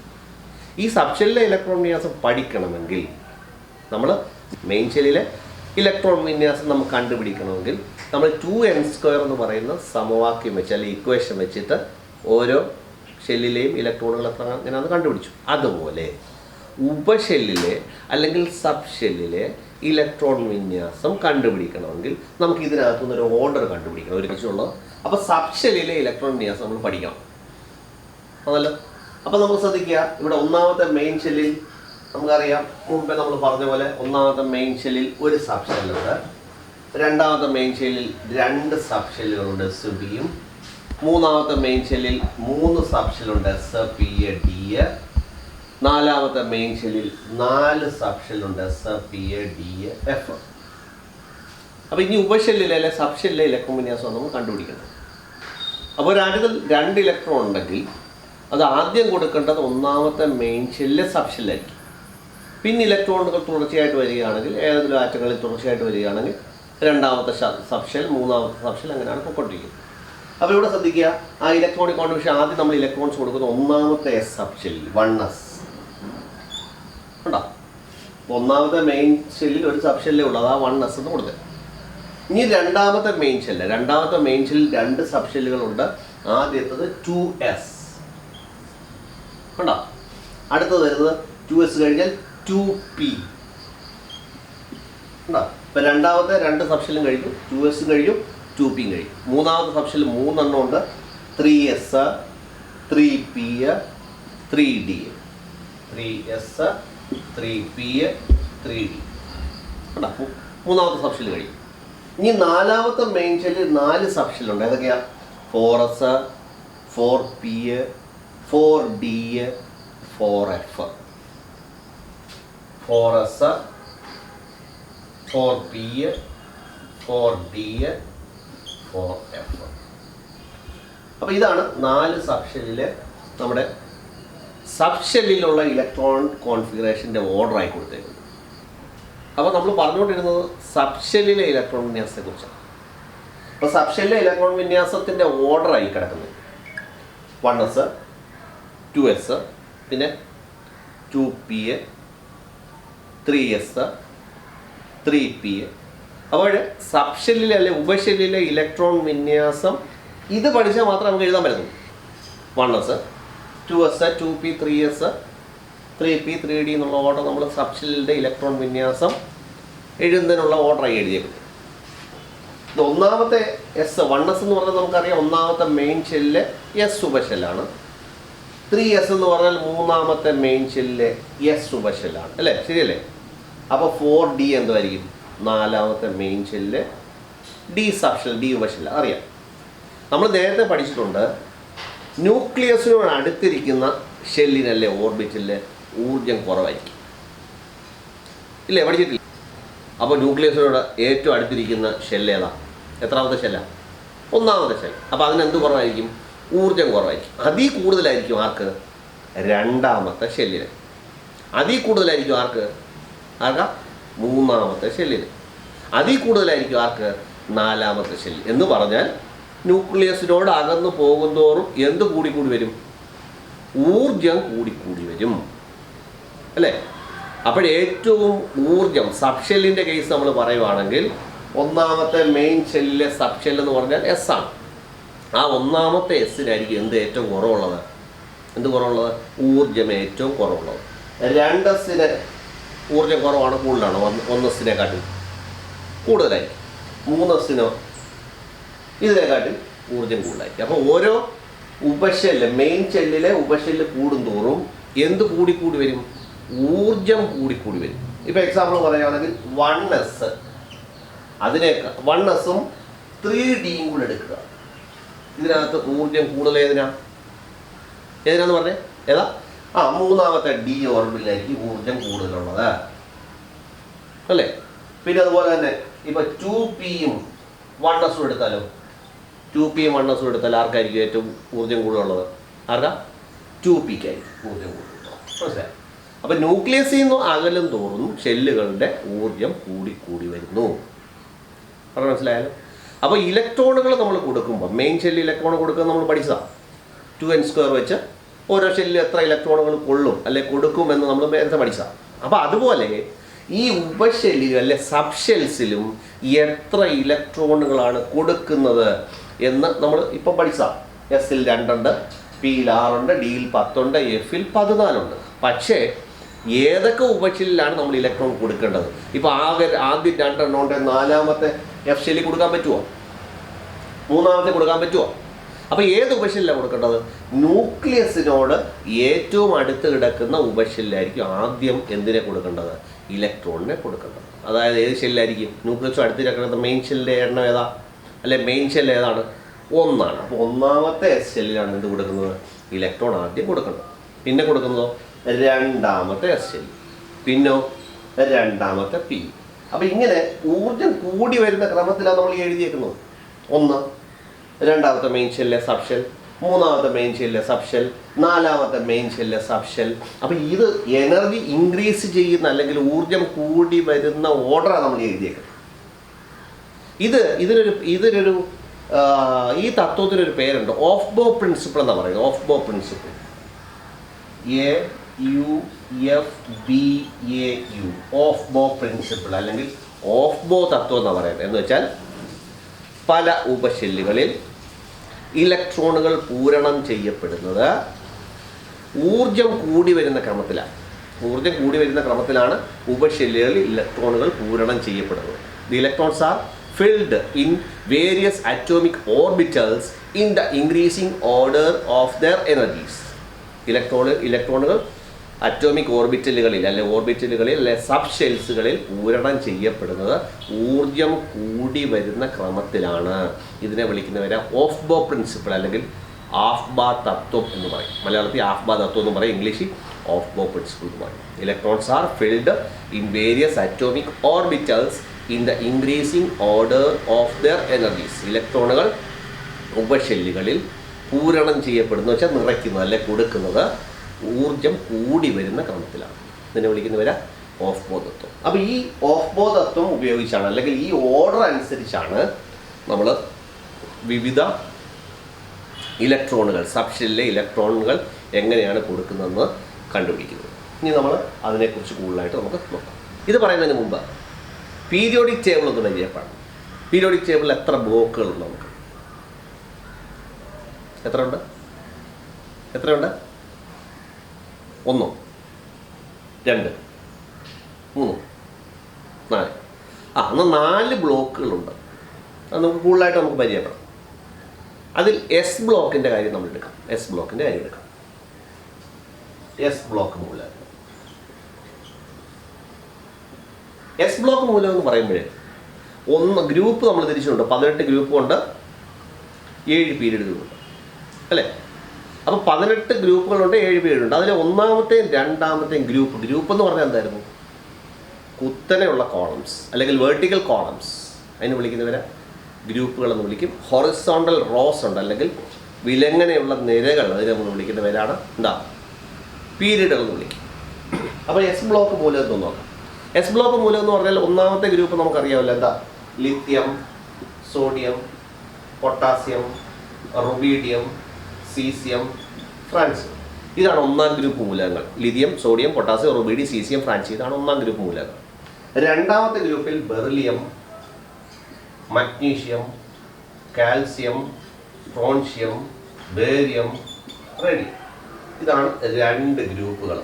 ഈ സബ് ഷെല്ലിലെ ഇലക്ട്രോൺ വിന്യാസം പഠിക്കണമെങ്കിൽ നമ്മൾ മെയിൻ ഷെല്ലിലെ ഇലക്ട്രോൺ വിന്യാസം നമുക്ക് കണ്ടുപിടിക്കണമെങ്കിൽ നമ്മൾ 2n² എന്ന് പറയുന്ന സമവാക്യം വെച്ച് അല്ലെങ്കിൽ ഇക്വേഷൻ വെച്ചിട്ട് ഓരോ ഷെല്ലിലെയും ഇലക്ട്രോണുകൾ എത്ര എങ്ങനെയാണെന്ന് കണ്ടുപിടിച്ചു. അതുപോലെ ഉപഷെല്ലിലെ അല്ലെങ്കിൽ സബ് ഷെല്ലിലെ ഇലക്ട്രോൺ വിന്യാസം കണ്ടുപിടിക്കണമെങ്കിൽ നമുക്ക് ഇതിനകത്തുനിന്ന് ഒരു ഓർഡർ കണ്ടുപിടിക്കണം, ഒരു കാര്യമുള്ളത്. അപ്പോൾ സബ് ഷെല്ലിലെ ഇലക്ട്രോൺ വിന്യാസം നമ്മൾ പഠിക്കണം. അതല്ലോ. അപ്പോൾ നമുക്ക് ശ്രദ്ധിക്കുക, ഇവിടെ 1ാമത്തെ മെയിൻ ഷെല്ലിൽ നമുക്കറിയാം, മുമ്പേ നമ്മൾ പറഞ്ഞ പോലെ 1ാമത്തെ മെയിൻ ഷെല്ലിൽ ഒരു സബ് ഷെല്ലുണ്ട്, 2ാമത്തെ മെയിൻ ഷെല്ലിൽ 2 സബ് ഷെല്ലുകളുണ്ട്, എസ്, ബിയും. 3ാമത്തെ മെയിൻ ഷെല്ലിൽ 3 സബ് ഷെല്ലുണ്ട്, എസ്, പി, ഡി. 4ാമത്തെ മെയിൻ ഷെല്ലിൽ 4 സബ് ഷെല്ലുണ്ട്, എസ്, പി, ഡി, എഫ്. അപ്പോൾ ഇനി ഉപഷെല്ലിലെ അല്ലെ സബ് ഷെല്ലിലെ ഇലക്ട്രോൺ വിന്യാസമാണ് നമ്മൾ കണ്ടുപിടിക്കുന്നത്. അപ്പോൾ ഒരു ആറ്റത്തിൽ 2 ഇലക്ട്രോൺ ഉണ്ടെങ്കിൽ അത് ആദ്യം കൊടുക്കേണ്ടത് 1ാമത്തെ മെയിൻ ഷെല്ലിലെ സബ് ഷെല്ലായിരിക്കും. പിന്നെ ഇലക്ട്രോണുകൾ തുടർച്ചയായിട്ട് വരികയാണെങ്കിൽ, ഏതെങ്കിലും ആറ്റങ്ങളിൽ തുടർച്ചയായിട്ട് വരികയാണെങ്കിൽ 2ാമത്തെ സബ് ഷെൽ, 3ാമത്തെ സബ് ഷെൽ, അങ്ങനെയാണ് പൊയ്ക്കൊണ്ടിരിക്കുന്നത്. അപ്പോൾ ഇവിടെ ശ്രദ്ധിക്കുക, ആ ഇലക്ട്രോണിക് കോൺഫിഗറേഷൻ ആദ്യം നമ്മൾ ഇലക്ട്രോൺസ് കൊടുക്കുന്ന 1ാമത്തെ എസ് സബ് ഷെല്ലിൽ 1s ഉണ്ടോ? 1ാമത്തെ മെയിൻ ഷെല്ലിൽ ഒരു സബ് ഷെല്ലേ ഉള്ളൂ, അതാ 1s എന്ന് കൊടുത്തത്. ഇനി 2ാമത്തെ മെയിൻ ഷെല്ല്, 2ാമത്തെ മെയിൻ ഷെല്ലിൽ 2 സബ് ഷെല്ലുകളുണ്ട്. ആദ്യത്തത് 2s ഉണ്ടോ? അടുത്തത് വരുന്നത് 2s കഴിഞ്ഞാൽ 2p ഉണ്ടോ? ഇപ്പം 2ാമത്തെ 2 സബ് ഷെല്ലും കഴിഞ്ഞു, 2s കഴിഞ്ഞു, 2p കഴിയും. 3ാമത്തെ സബ് ഷെല്ല് 3 എണ്ണം ഉണ്ട്, 3s, 3p, 3d. 3s, 3p, 3d ഉണ്ടോ? 3ാമത്തെ സബ് ഷെല്ല് കഴിയും. ഇനി 4ാമത്തെ മെയിൻ ഷെല്ലിൽ 4 സബ് ഷെല്ലുണ്ട്. ഏതൊക്കെയാ? 4s, 4p, 4d, 4f. 4s, 4p, 4d, 4f. അപ്പോൾ ഇതാണ് 4 സബ് ഷെല്ലിലെ നമ്മുടെ സബ് ഷെല്ലിലുള്ള ഇലക്ട്രോൺ കോൺഫിഗറേഷൻ്റെ ഓർഡറായി കൊടുത്തേക്കുന്നത്. അപ്പോൾ നമ്മൾ പറഞ്ഞുകൊണ്ടിരുന്നത് സബ് ഷെല്ലിലെ ഇലക്ട്രോൺ വിന്യാസത്തെക്കുറിച്ചാണ്. അപ്പോൾ സബ്ഷെല്ലിലെ ഇലക്ട്രോൺ വിന്യാസത്തിൻ്റെ ഓർഡറായി കിടക്കുന്നത് 1s 2s പിന്നെ 2p 3s 3p. അപ്പോൾ സബ്ഷെല്ലിലെ അല്ലെ ഉപഷെല്ലിലെ ഇലക്ട്രോൺ വിന്യാസം ഇത് പഠിച്ചാൽ മാത്രമേ നമുക്ക് എഴുതാൻ പറ്റുള്ളൂ. 1s 2s 2p 3s 3p 3d എന്നുള്ള ഓർഡർ നമ്മൾ സബ്ഷെല്ലിൻ്റെ ഇലക്ട്രോൺ വിന്യാസം എഴുതുന്നതിനുള്ള ഓർഡറായി എഴുതിയേക്കുന്നത്. ഇത് ഒന്നാമത്തെ എസ് 1s എന്ന് പറഞ്ഞാൽ നമുക്കറിയാം ഒന്നാമത്തെ മെയിൻ ഷെല്ലിലെ എസ് ഉപഷെല്ലാണ്. 3s എന്ന് പറഞ്ഞാൽ മൂന്നാമത്തെ മെയിൻ ഷെല്ലിലെ എസ് ഉപഷെല്ലാണ് അല്ലേ, ശരിയല്ലേ? അപ്പോൾ 4d എന്തായിരിക്കും? നാലാമത്തെ മെയിൻ ഷെല്ലിലെ ഡി സബ്ഷെൽ, ഡി ഉപഷെല്ല. അറിയാം, നമ്മൾ നേരത്തെ പഠിച്ചിട്ടുണ്ട് ന്യൂക്ലിയസിനോട് അടുത്തിരിക്കുന്ന ഷെല്ലിനല്ലേ ഓർബിറ്റലിലെ ഊർജം കുറവായിരിക്കും, ഇല്ലേ? പഠിച്ചിട്ടില്ല? അപ്പോൾ ന്യൂക്ലിയസിനോട് ഏറ്റവും അടുത്തിരിക്കുന്ന ഷെല്ല് ഏതാ? എത്രാമത്തെ ഷെല്ലാണ്? ഒന്നാമത്തെ ഷെൽ. അപ്പോൾ അതിനെന്ത് കുറവായിരിക്കും? ഊർജം കുറവായിരിക്കും. അതിൽ കൂടുതലായിരിക്കും ആർക്ക്? രണ്ടാമത്തെ ഷെല്ലിന്. അതിൽ കൂടുതലായിരിക്കും ആർക്ക്? മൂന്നാമത്തെ ഷെല്ലിന്. അതിൽ കൂടുതലായിരിക്കും ആർക്ക്? നാലാമത്തെ ഷെല്ല്. എന്ന് പറഞ്ഞാൽ ന്യൂക്ലിയസിനോട് അകന്നു പോകുന്തോറും എന്ത് കൂടിക്കൂടി വരും? ഊർജം കൂടിക്കൂടി വരും അല്ലേ? അപ്പോഴേറ്റവും ഊർജം സബ്ഷെല്ലിൻ്റെ കേസ് നമ്മൾ പറയുവാണെങ്കിൽ ഒന്നാമത്തെ മെയിൻ ഷെല്ലിലെ സബ്ഷെൽ എന്ന് പറഞ്ഞാൽ എസ് ആണ്. ആ ഒന്നാമത്തെ എസ്സിനായിരിക്കും എന്ത് ഏറ്റവും കുറവുള്ളത്? എന്ത് കുറവുള്ളത്? ഊർജം ഏറ്റവും കുറവുള്ളത്. 2s ഊർജം കുറവാണ്, കൂടുതലാണോ? 1s കൂടുതലായിരിക്കും. 3s ഇതിനെക്കാട്ടിൽ ഊർജം കൂടുതലായിരിക്കും. അപ്പോൾ ഓരോ ഉപഷെല്ല്, മെയിൻ ഷെല്ലിലെ ഉപഷെല്ല് കൂടുന്തോറും എന്ത് കൂടിക്കൂടി വരും? ഊർജം കൂടിക്കൂടി വരും. ഇപ്പോൾ എക്സാമ്പിൾ പറയുകയാണെങ്കിൽ 1s, അതിനേക്കാൾ 1s 3d കൂടെ എടുക്കുക. ഇതിനകത്ത് ഊർജം കൂടുതൽ ഏതിനാന്ന് പറഞ്ഞേ? ഏതാ? മൂന്നാമത്തെ ഡി ഓർബിറ്റിലായിരിക്കും ഊർജം കൂടുതലുള്ളത് അല്ലേ? പിന്നെ അതുപോലെ തന്നെ ഇപ്പൊ 2pയും 1s എടുത്താലോ? 2pയും 1s എടുത്താൽ ആർക്കായിരിക്കും ഏറ്റവും ഊർജം കൂടുതലുള്ളത്? ആർക്കാ? 2pക്കായിരിക്കും ഊർജം കൂടുതലുള്ളത്. മനസ്സിലായി? അപ്പൊ ന്യൂക്ലിയസിൽ നിന്ന് അകലും തോറും ഷെല്ലുകളുടെ ഊർജം കൂടിക്കൂടി വരുന്നു. പറഞ്ഞ മനസ്സിലായാലും? അപ്പോൾ ഇലക്ട്രോണുകൾ നമ്മൾ കൊടുക്കുമ്പോൾ മെയിൻ ഷെല്ലിൽ ഇലക്ട്രോൺ കൊടുക്കുക നമ്മൾ പഠിച്ചതാണ്. 2n² വെച്ച് ഓരോ ഷെല്ലിൽ എത്ര ഇലക്ട്രോണുകൾ കൊള്ളും അല്ലെ കൊടുക്കുമെന്ന് നമ്മൾ നേരത്തെ പഠിച്ചതാണ്. അപ്പോൾ അതുപോലെ ഈ ഉപഷെല്ലിലും അല്ലെ സബ്ഷെൽസിലും എത്ര ഇലക്ട്രോണുകളാണ് കൊടുക്കുന്നത് എന്ന് നമ്മൾ ഇപ്പം പഠിച്ചതാണ്. എസിൽ 2 ഉണ്ട്, പിയിൽ 6 ഉണ്ട്, ഡിയിൽ 10 ഉണ്ട്, എഫിൽ 14 ഉണ്ട്. പക്ഷേ ഏതൊക്കെ ഉപഷെല്ലിലാണ് നമ്മൾ ഇലക്ട്രോൺ കൊടുക്കേണ്ടത്? ഇപ്പോൾ ആദ്യം 2 എണ്ണം ഉണ്ട്, നാലാമത്തെ എഫ് ഷെല്ലിൽ കൊടുക്കാൻ പറ്റുമോ? മൂന്നാമത്തെ കൊടുക്കാൻ പറ്റുമോ? അപ്പോൾ ഏത് ഉപഷെല്ലാണ് കൊടുക്കേണ്ടത്? ന്യൂക്ലിയസിനോട് ഏറ്റവും അടുത്ത് കിടക്കുന്ന ഉപഷെല്ലായിരിക്കും ആദ്യം എന്തിനെ കൊടുക്കേണ്ടത്? ഇലക്ട്രോണിനെ കൊടുക്കേണ്ടത്. അതായത് ഏത് ഷെല്ലായിരിക്കും? ന്യൂക്ലിയസും അടുത്ത് കിടക്കുന്ന മെയിൻ ഷെല്ലിൻ്റെ എണ്ണം ഏതാ? അല്ലെ മെയിൻ ഷെല്ല് ഏതാണ്? 1 ആണ്. അപ്പോൾ ഒന്നാമത്തെ എസ് ഷെല്ലിലാണ് എന്ത് കൊടുക്കുന്നത്? ഇലക്ട്രോൺ ആദ്യം കൊടുക്കുന്നത്. പിന്നെ കൊടുക്കുന്നതോ രണ്ടാമത്തെ എസ് ഷെല്ല്, പിന്നോ രണ്ടാമത്തെ പി. അപ്പം ഇങ്ങനെ ഊർജം കൂടി വരുന്ന ക്രമത്തിലാണ് നമ്മൾ എഴുതിയേക്കുന്നത്. 1 രണ്ടാമത്തെ മെയിൻ ഷെല്ലിലെ സബ്ഷെൽ, മൂന്നാമത്തെ മെയിൻ ഷെല്ലിലെ സബ്ഷെൽ, നാലാമത്തെ മെയിൻ ഷെല്ലിലെ സബ്ഷെൽ. അപ്പം ഇത് എനർജി ഇൻക്രീസ് ചെയ്യുന്ന അല്ലെങ്കിൽ ഊർജം കൂടി വരുന്ന ഓർഡറാണ് നമ്മൾ എഴുതിയേക്കുന്നത്. ഇതിനൊരു ഈ തത്വത്തിനൊരു പേരുണ്ട്, ഓഫ് ബോ പ്രിൻസിപ്പിൾ എന്നാണ് പറയുന്നത്. ഓഫ് ബോ പ്രിൻസിപ്പിൾ, AUFBAU, ഓഫ് ബോ പ്രിൻസിപ്പിൾ അല്ലെങ്കിൽ ഓഫ് ബോ തത്വം എന്നാണ് പറയുന്നത്. എന്ന് വെച്ചാൽ പല ഉപഷെല്ലുകളിൽ ഇലക്ട്രോണുകൾ പൂരണം ചെയ്യപ്പെടുന്നത് ഊർജം കൂടി വരുന്ന ക്രമത്തിലാണ്. ഊർജം കൂടി വരുന്ന ക്രമത്തിലാണ് ഉപഷെല്ലുകളിൽ ഇലക്ട്രോണുകൾ പൂരണം ചെയ്യപ്പെടുന്നത്. The electrons are filled in various atomic orbitals in the increasing order of their energies. ഇലക്ട്രോണുകൾ അറ്റോമിക് ഓർബിറ്റലുകളിൽ അല്ലെ സബ്ഷെൽസുകളിൽ പൂരണം ചെയ്യപ്പെടുന്നത് ഊർജം കൂടി വരുന്ന ക്രമത്തിലാണ്. ഇതിനെ വിളിക്കുന്നവരെ ഓഫ് ബോ പ്രിൻസിപ്പിൾ അല്ലെങ്കിൽ ആഫ് ബാ തത്വം എന്ന് പറയും. മലയാളത്തിൽ ആഫ് ബാ തത്വം എന്ന് പറയും, ഇംഗ്ലീഷിൽ ഓഫ് ബോ പ്രിൻസിപ്പിൾ എന്ന് പറയും. Electrons are filled in various atomic orbitals in the increasing order of their energies. ഇലക്ട്രോണുകൾ ഉപഷെല്ലുകളിൽ പൂരണം ചെയ്യപ്പെടുന്നു വെച്ചാൽ നിറയ്ക്കുന്നത് അല്ലെ കൊടുക്കുന്നത് ഊർജം കൂടി വരുന്ന ക്രമത്തിലാണ്. ഇതിനെ വിളിക്കുന്നവരെ ഓഫ് ബോ തത്വം. അപ്പോൾ ഈ ഓഫ് ബോ തത്വം ഉപയോഗിച്ചാണ് അല്ലെങ്കിൽ ഈ ഓർഡർ അനുസരിച്ചാണ് നമ്മൾ വിവിധ ഇലക്ട്രോണുകൾ, സബ്ഷെല്ലിലെ ഇലക്ട്രോണുകൾ എങ്ങനെയാണ് കൊടുക്കുന്നതെന്ന് കണ്ടുപിടിക്കുന്നത്. ഇനി നമ്മൾ അതിനെക്കുറിച്ച് കൂടുതലായിട്ട് നമുക്ക് നോക്കാം. ഇത് പറയുന്നതിന് മുമ്പ് പീരിയോഡിക് ടേബിൾ ഒന്ന് പരിചയപ്പെടാം. പീരിയോഡിക് ടേബിളിൽ എത്ര ബ്ലോക്കുകളുണ്ട്? നമുക്ക് എത്രയുണ്ട്? 1 2 3 4 എന്നാൽ 4 ബ്ലോക്കുകളുണ്ട്. അത് നമുക്ക് കൂടുതലായിട്ട് നമുക്ക് പരിചയപ്പെടാം. അതിൽ എസ് ബ്ലോക്കിൻ്റെ കാര്യം നമ്മൾ എടുക്കാം. എസ് ബ്ലോക്ക് മൂലകം. എസ് ബ്ലോക്ക് മൂലകം എന്ന് പറയുമ്പോഴേ ഗ്രൂപ്പ് നമ്മൾ തിരിച്ചുണ്ട്. 18 ഗ്രൂപ്പ് കൊണ്ട് 7 പീരീഡുകളുണ്ട് അല്ലേ? അപ്പോൾ 18 ഗ്രൂപ്പുകളുണ്ട്, 7 പീരീഡുണ്ട്. അതിൽ ഒന്നാമത്തെയും രണ്ടാമത്തെയും ഗ്രൂപ്പ് എന്ന് പറഞ്ഞാൽ എന്തായിരുന്നു? കുത്തനെയുള്ള കോളംസ് അല്ലെങ്കിൽ വെർട്ടിക്കൽ കോളംസ്, അതിന് വിളിക്കുന്നവരെ ഗ്രൂപ്പുകളെന്ന് വിളിക്കും. ഹൊറിസോണ്ടൽ റോസ് ഉണ്ട് അല്ലെങ്കിൽ വിലങ്ങനെയുള്ള നിരകൾ, അതിന് നമ്മൾ വിളിക്കുന്ന പേരാണ് പീരീഡുകൾ എന്ന് വിളിക്കും. അപ്പോൾ എസ് ബ്ലോക്ക് മൂലകം നോക്കാം. എസ് ബ്ലോക്ക് മൂലകം എന്ന് പറഞ്ഞാൽ ഒന്നാമത്തെ ഗ്രൂപ്പ് നമുക്കറിയാമല്ലോ, lithium, sodium, potassium, rubidium, caesium, francium. ഇതാണ് ഒന്നാം ഗ്രൂപ്പ് മൂലകങ്ങൾ. Lithium, sodium, potassium, rubidium, caesium, francium. ഇതാണ് ഒന്നാം ഗ്രൂപ്പ് മൂലകങ്ങൾ. രണ്ടാമത്തെ ഗ്രൂപ്പിൽ beryllium, magnesium, calcium, strontium, barium, radium. ഇതാണ് 2 ഗ്രൂപ്പുകൾ.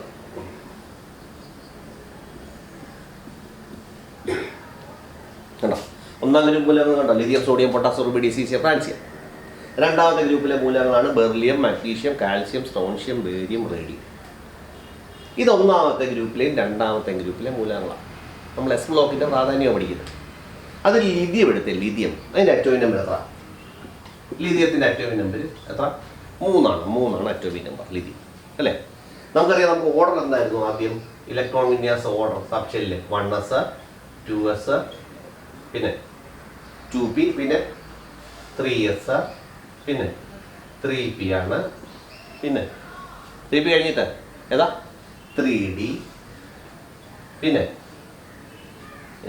കണ്ടോ? ഒന്നാം ഗ്രൂപ്പ് മൂലകങ്ങൾ കണ്ടോ? Lithium, sodium, potassium, rubidium, caesium, francium. രണ്ടാമത്തെ ഗ്രൂപ്പിലെ മൂലകങ്ങളാണ് beryllium, magnesium, calcium, strontium, barium, radium. ഇത് ഒന്നാമത്തെ ഗ്രൂപ്പിലെയും രണ്ടാമത്തെ ഗ്രൂപ്പിലെ മൂലകങ്ങളാണ്. നമ്മൾ എസ് ബ്ലോക്കിൻ്റെ പ്രാധാന്യം പഠിക്കുന്നത്. അത് ലിഥിയം ലിഥിയം അതിൻ്റെ അറ്റോമിക് നമ്പർ എത്ര? ലിഥിയത്തിൻ്റെ അറ്റോമിക് നമ്പർ എത്ര? 3 അറ്റോമിക് നമ്പർ ലിഥിയം അല്ലേ? നമുക്കറിയാം, നമുക്ക് ഓർഡർ എന്തായിരുന്നു? ആദ്യം ഇലക്ട്രോൺ വിന്യാസ ഓർഡർ സബ്ഷെല്ലിൽ 1s 2s പിന്നെ 2p പിന്നെ 3s പിന്നെ 3p ആണ്. പിന്നെ 3p കഴിഞ്ഞിട്ട് ഏതാ? 3d. പിന്നെ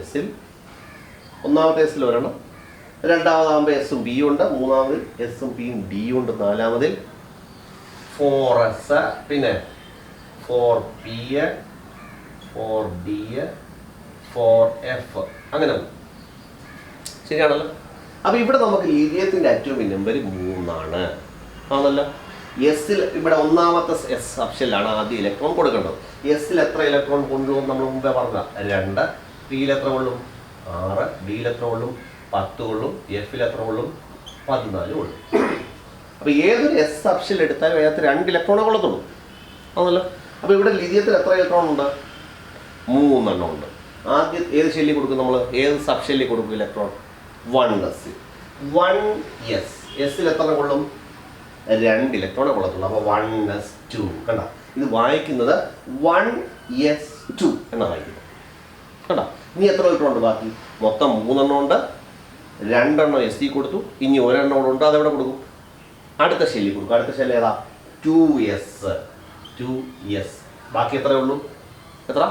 എസിൽ ഒന്നാമത്തെ എസിൽ ഒരെണ്ണം, രണ്ടാമതാകുമ്പോൾ എസും ബി ഉണ്ട്, മൂന്നാമതിൽ എസും പിയും ഡി ഉണ്ട്, നാലാമതിൽ 4s പിന്നെ 4p 4d 4f അങ്ങനെ ശരിയാണല്ലോ. അപ്പോൾ ഇവിടെ നമുക്ക് ലിഥിയത്തിൻ്റെ അറ്റോമിക് നമ്പർ 3 ആണല്ലോ. എസിൽ ഇവിടെ ഒന്നാമത്തെ എസ് സബ്ഷെല്ലാണ് ആദ്യം ഇലക്ട്രോൺ കൊടുക്കേണ്ടത്. എസിൽ എത്ര ഇലക്ട്രോൺ കൊണ്ടുപോകും? നമ്മൾ മുമ്പേ പറഞ്ഞ 2. പിയിൽ എത്ര കൊള്ളും? 6. ഡിയിൽ എത്ര കൊള്ളും? 10 കൊള്ളും. എഫിൽ എത്ര കൊള്ളും? 14 കൊള്ളും. അപ്പോൾ ഏതൊരു എസ് സബ്ഷെൽ എടുത്താലും അതിനകത്ത് 2 ഇലക്ട്രോണേ കൊള്ളത്തുള്ളൂ ആണല്ലോ. അപ്പോൾ ഇവിടെ ലിഥിയത്തിൽ എത്ര ഇലക്ട്രോൺ ഉണ്ട്? 3 ഉണ്ട്. ആദ്യം ഏത് ഷെല്ലിൽ കൊടുക്കും നമ്മൾ? ഏത് സബ്ഷെല്ലിൽ കൊടുക്കും ഇലക്ട്രോൺ? 1s. 1s എസിൽ എത്ര കൊള്ളും? 2 ഇലക്ട്രോണേ കൊള്ളത്തുള്ളൂ. അപ്പോൾ 1s2 കണ്ട, ഇത് വായിക്കുന്നത് 1s2 എന്നാണ് വായിക്കുന്നത് കണ്ട. ഇനി എത്ര ഇലക്ട്രോൺ ഉണ്ട്? ബാക്കി മൊത്തം 3 ഉണ്ട്. 2 എസ് സി കൊടുത്തു. ഇനി 1 ഉണ്ട്. അതെവിടെ കൊടുക്കും? അടുത്ത ഷെല്ലിൽ കൊടുക്കും. അടുത്ത ഷെല്ല് ഏതാ? 2s. ബാക്കി എത്രയേ ഉള്ളൂ? എത്ര?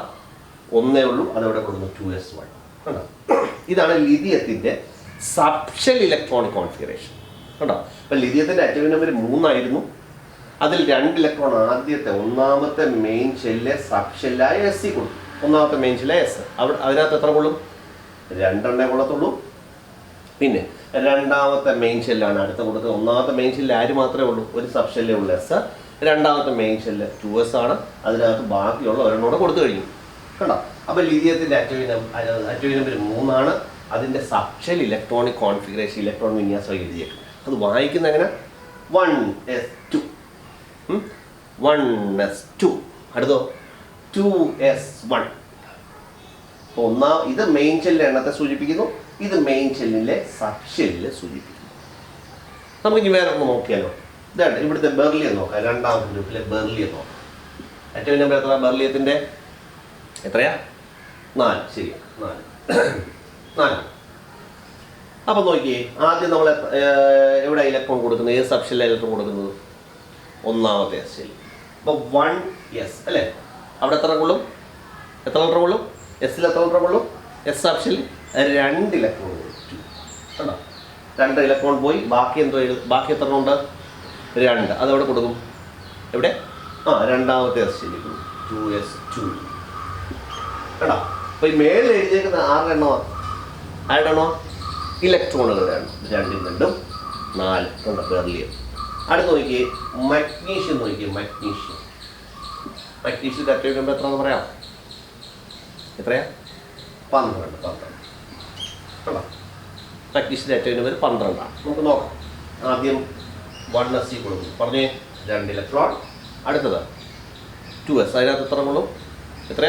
1 ഉള്ളൂ. അതെവിടെ കൊടുക്കുന്നു? 2s1 കണ്ടോ. ഇതാണ് ലിഥിയത്തിൻ്റെ സബ്ഷെൽ ഇലക്ട്രോണിക് കോൺഫിഗറേഷൻ കണ്ടോ. അപ്പം ലിഥിയത്തിൻ്റെ അറ്റോമിക് നമ്പർ 3 ആയിരുന്നു. അതിൽ 2 ഇലക്ട്രോൺ ആദ്യത്തെ ഒന്നാമത്തെ മെയിൻ ഷെല്ല് സബ്ഷെല്ലായ എസ് സി കൊടുക്കും. ഒന്നാമത്തെ മെയിൻ ഷെല്ല് എസ്, അവിടെ അതിനകത്ത് എത്ര കൊള്ളും? 2 കൊള്ളത്തുള്ളൂ. പിന്നെ രണ്ടാമത്തെ മെയിൻ ഷെല്ലാണ് അടുത്ത കൊടുക്കുന്നത്. ഒന്നാമത്തെ മെയിൻ ഷെല്ല് ആര് മാത്രമേ ഉള്ളൂ? ഒരു സബ്ഷെല്ലേ ഉള്ളൂ, എസ്. രണ്ടാമത്തെ മെയിൻ ഷെല്ല് 2s ആണ്. അതിനകത്ത് ബാക്കിയുള്ള ഒരെണ്ണോടെ കൊടുത്തു കഴിഞ്ഞു കണ്ടോ. അപ്പോൾ ലിഥിയത്തിൻ്റെ അറ്റോമിക് നമ്പർ 3 അതിൻ്റെ സബ്ഷെൽ ഇലക്ട്രോണിക് കോൺഫിഗറേഷൻ, ഇലക്ട്രോൺ വിന്യാസം എഴുതിയേക്കും. അത് വായിക്കുന്ന എങ്ങനെ? 1s2 1s2. അടുത്തോ 2s1. ഇത് മെയിൻ ഷെല്ലിൻ്റെ എണ്ണത്തെ സൂചിപ്പിക്കുന്നു. ഇത് മെയിൻ ഷെല്ലിലെ സബ്ഷെല്ലിനെ സൂചിപ്പിക്കുന്നു. നമുക്കിനി വേറെ ഒന്ന് നോക്കിയാലോ. ഇതാണ് ഇവിടുത്തെ ബെർലിയം നോക്കാം. രണ്ടാമത്തെ ഗ്രൂപ്പിലെ ബെർലിയം നോക്കാം. അറ്റോമിക് നമ്പർ എത്ര? ബെർലിയത്തിൻ്റെ എത്രയാ? 4. ശരി, 4. അപ്പം നോക്കിയേ, ആദ്യം നമ്മൾ എവിടെ ഇലക്ട്രോൺ കൊടുക്കുന്നത്? ഏത് സബ്ഷെല്ലിലാണ് ഇലക്ട്രോൺ കൊടുക്കുന്നത്? ഒന്നാമത്തെ എസ് ഷെല്ലിൽ. അപ്പോൾ 1s അല്ലേ? അവിടെ എത്ര കൊള്ളും? എത്ര ഇലക്ട്രോൺ കൊള്ളും? എസിൽ എത്ര ഇലക്ട്രോൺ കൊള്ളും? എസ് സബ്ഷെല്ലിൽ 2 ഇലക്ട്രോൺ കൊടുത്തു കണ്ടോ. 2 ഇലക്ട്രോൺ പോയി, ബാക്കി എന്തോ ബാക്കി എത്ര ഉണ്ട്? 2. അതെവിടെ കൊടുക്കും? എവിടെ? രണ്ടാമത്തെ എസ് ശരിക്കും 2s2 കേട്ടോ. അപ്പോൾ ഈ മേളിൽ എഴുതിയേക്കുന്ന 6 എണ്ണമാണ്. ആരുടെയാണോ? ഇലക്ട്രോണുകളുടെയാണ്. 2 2 4 ഉണ്ട് ബെർലിയം. അടുത്ത് നോക്കിയേ മഗ്നീഷ്യം നോക്കിയേ. മഗ്നീഷ്യത്തിൻ്റെ അറ്റോമിക് നമ്പർ എത്രയാണെന്ന് പറയാം? എത്രയാ? 12 കേട്ടോ. മഗ്നീഷ്യത്തിൻ്റെ അറ്റോമിക് നമ്പർ 12. നമുക്ക് നോക്കാം. ആദ്യം 1s കൊടുക്കും. പറഞ്ഞേ 2 ഇലക്ട്രോൺ. അടുത്തത് 2s. അതിനകത്ത് എത്ര കൊള്ളും? എത്ര?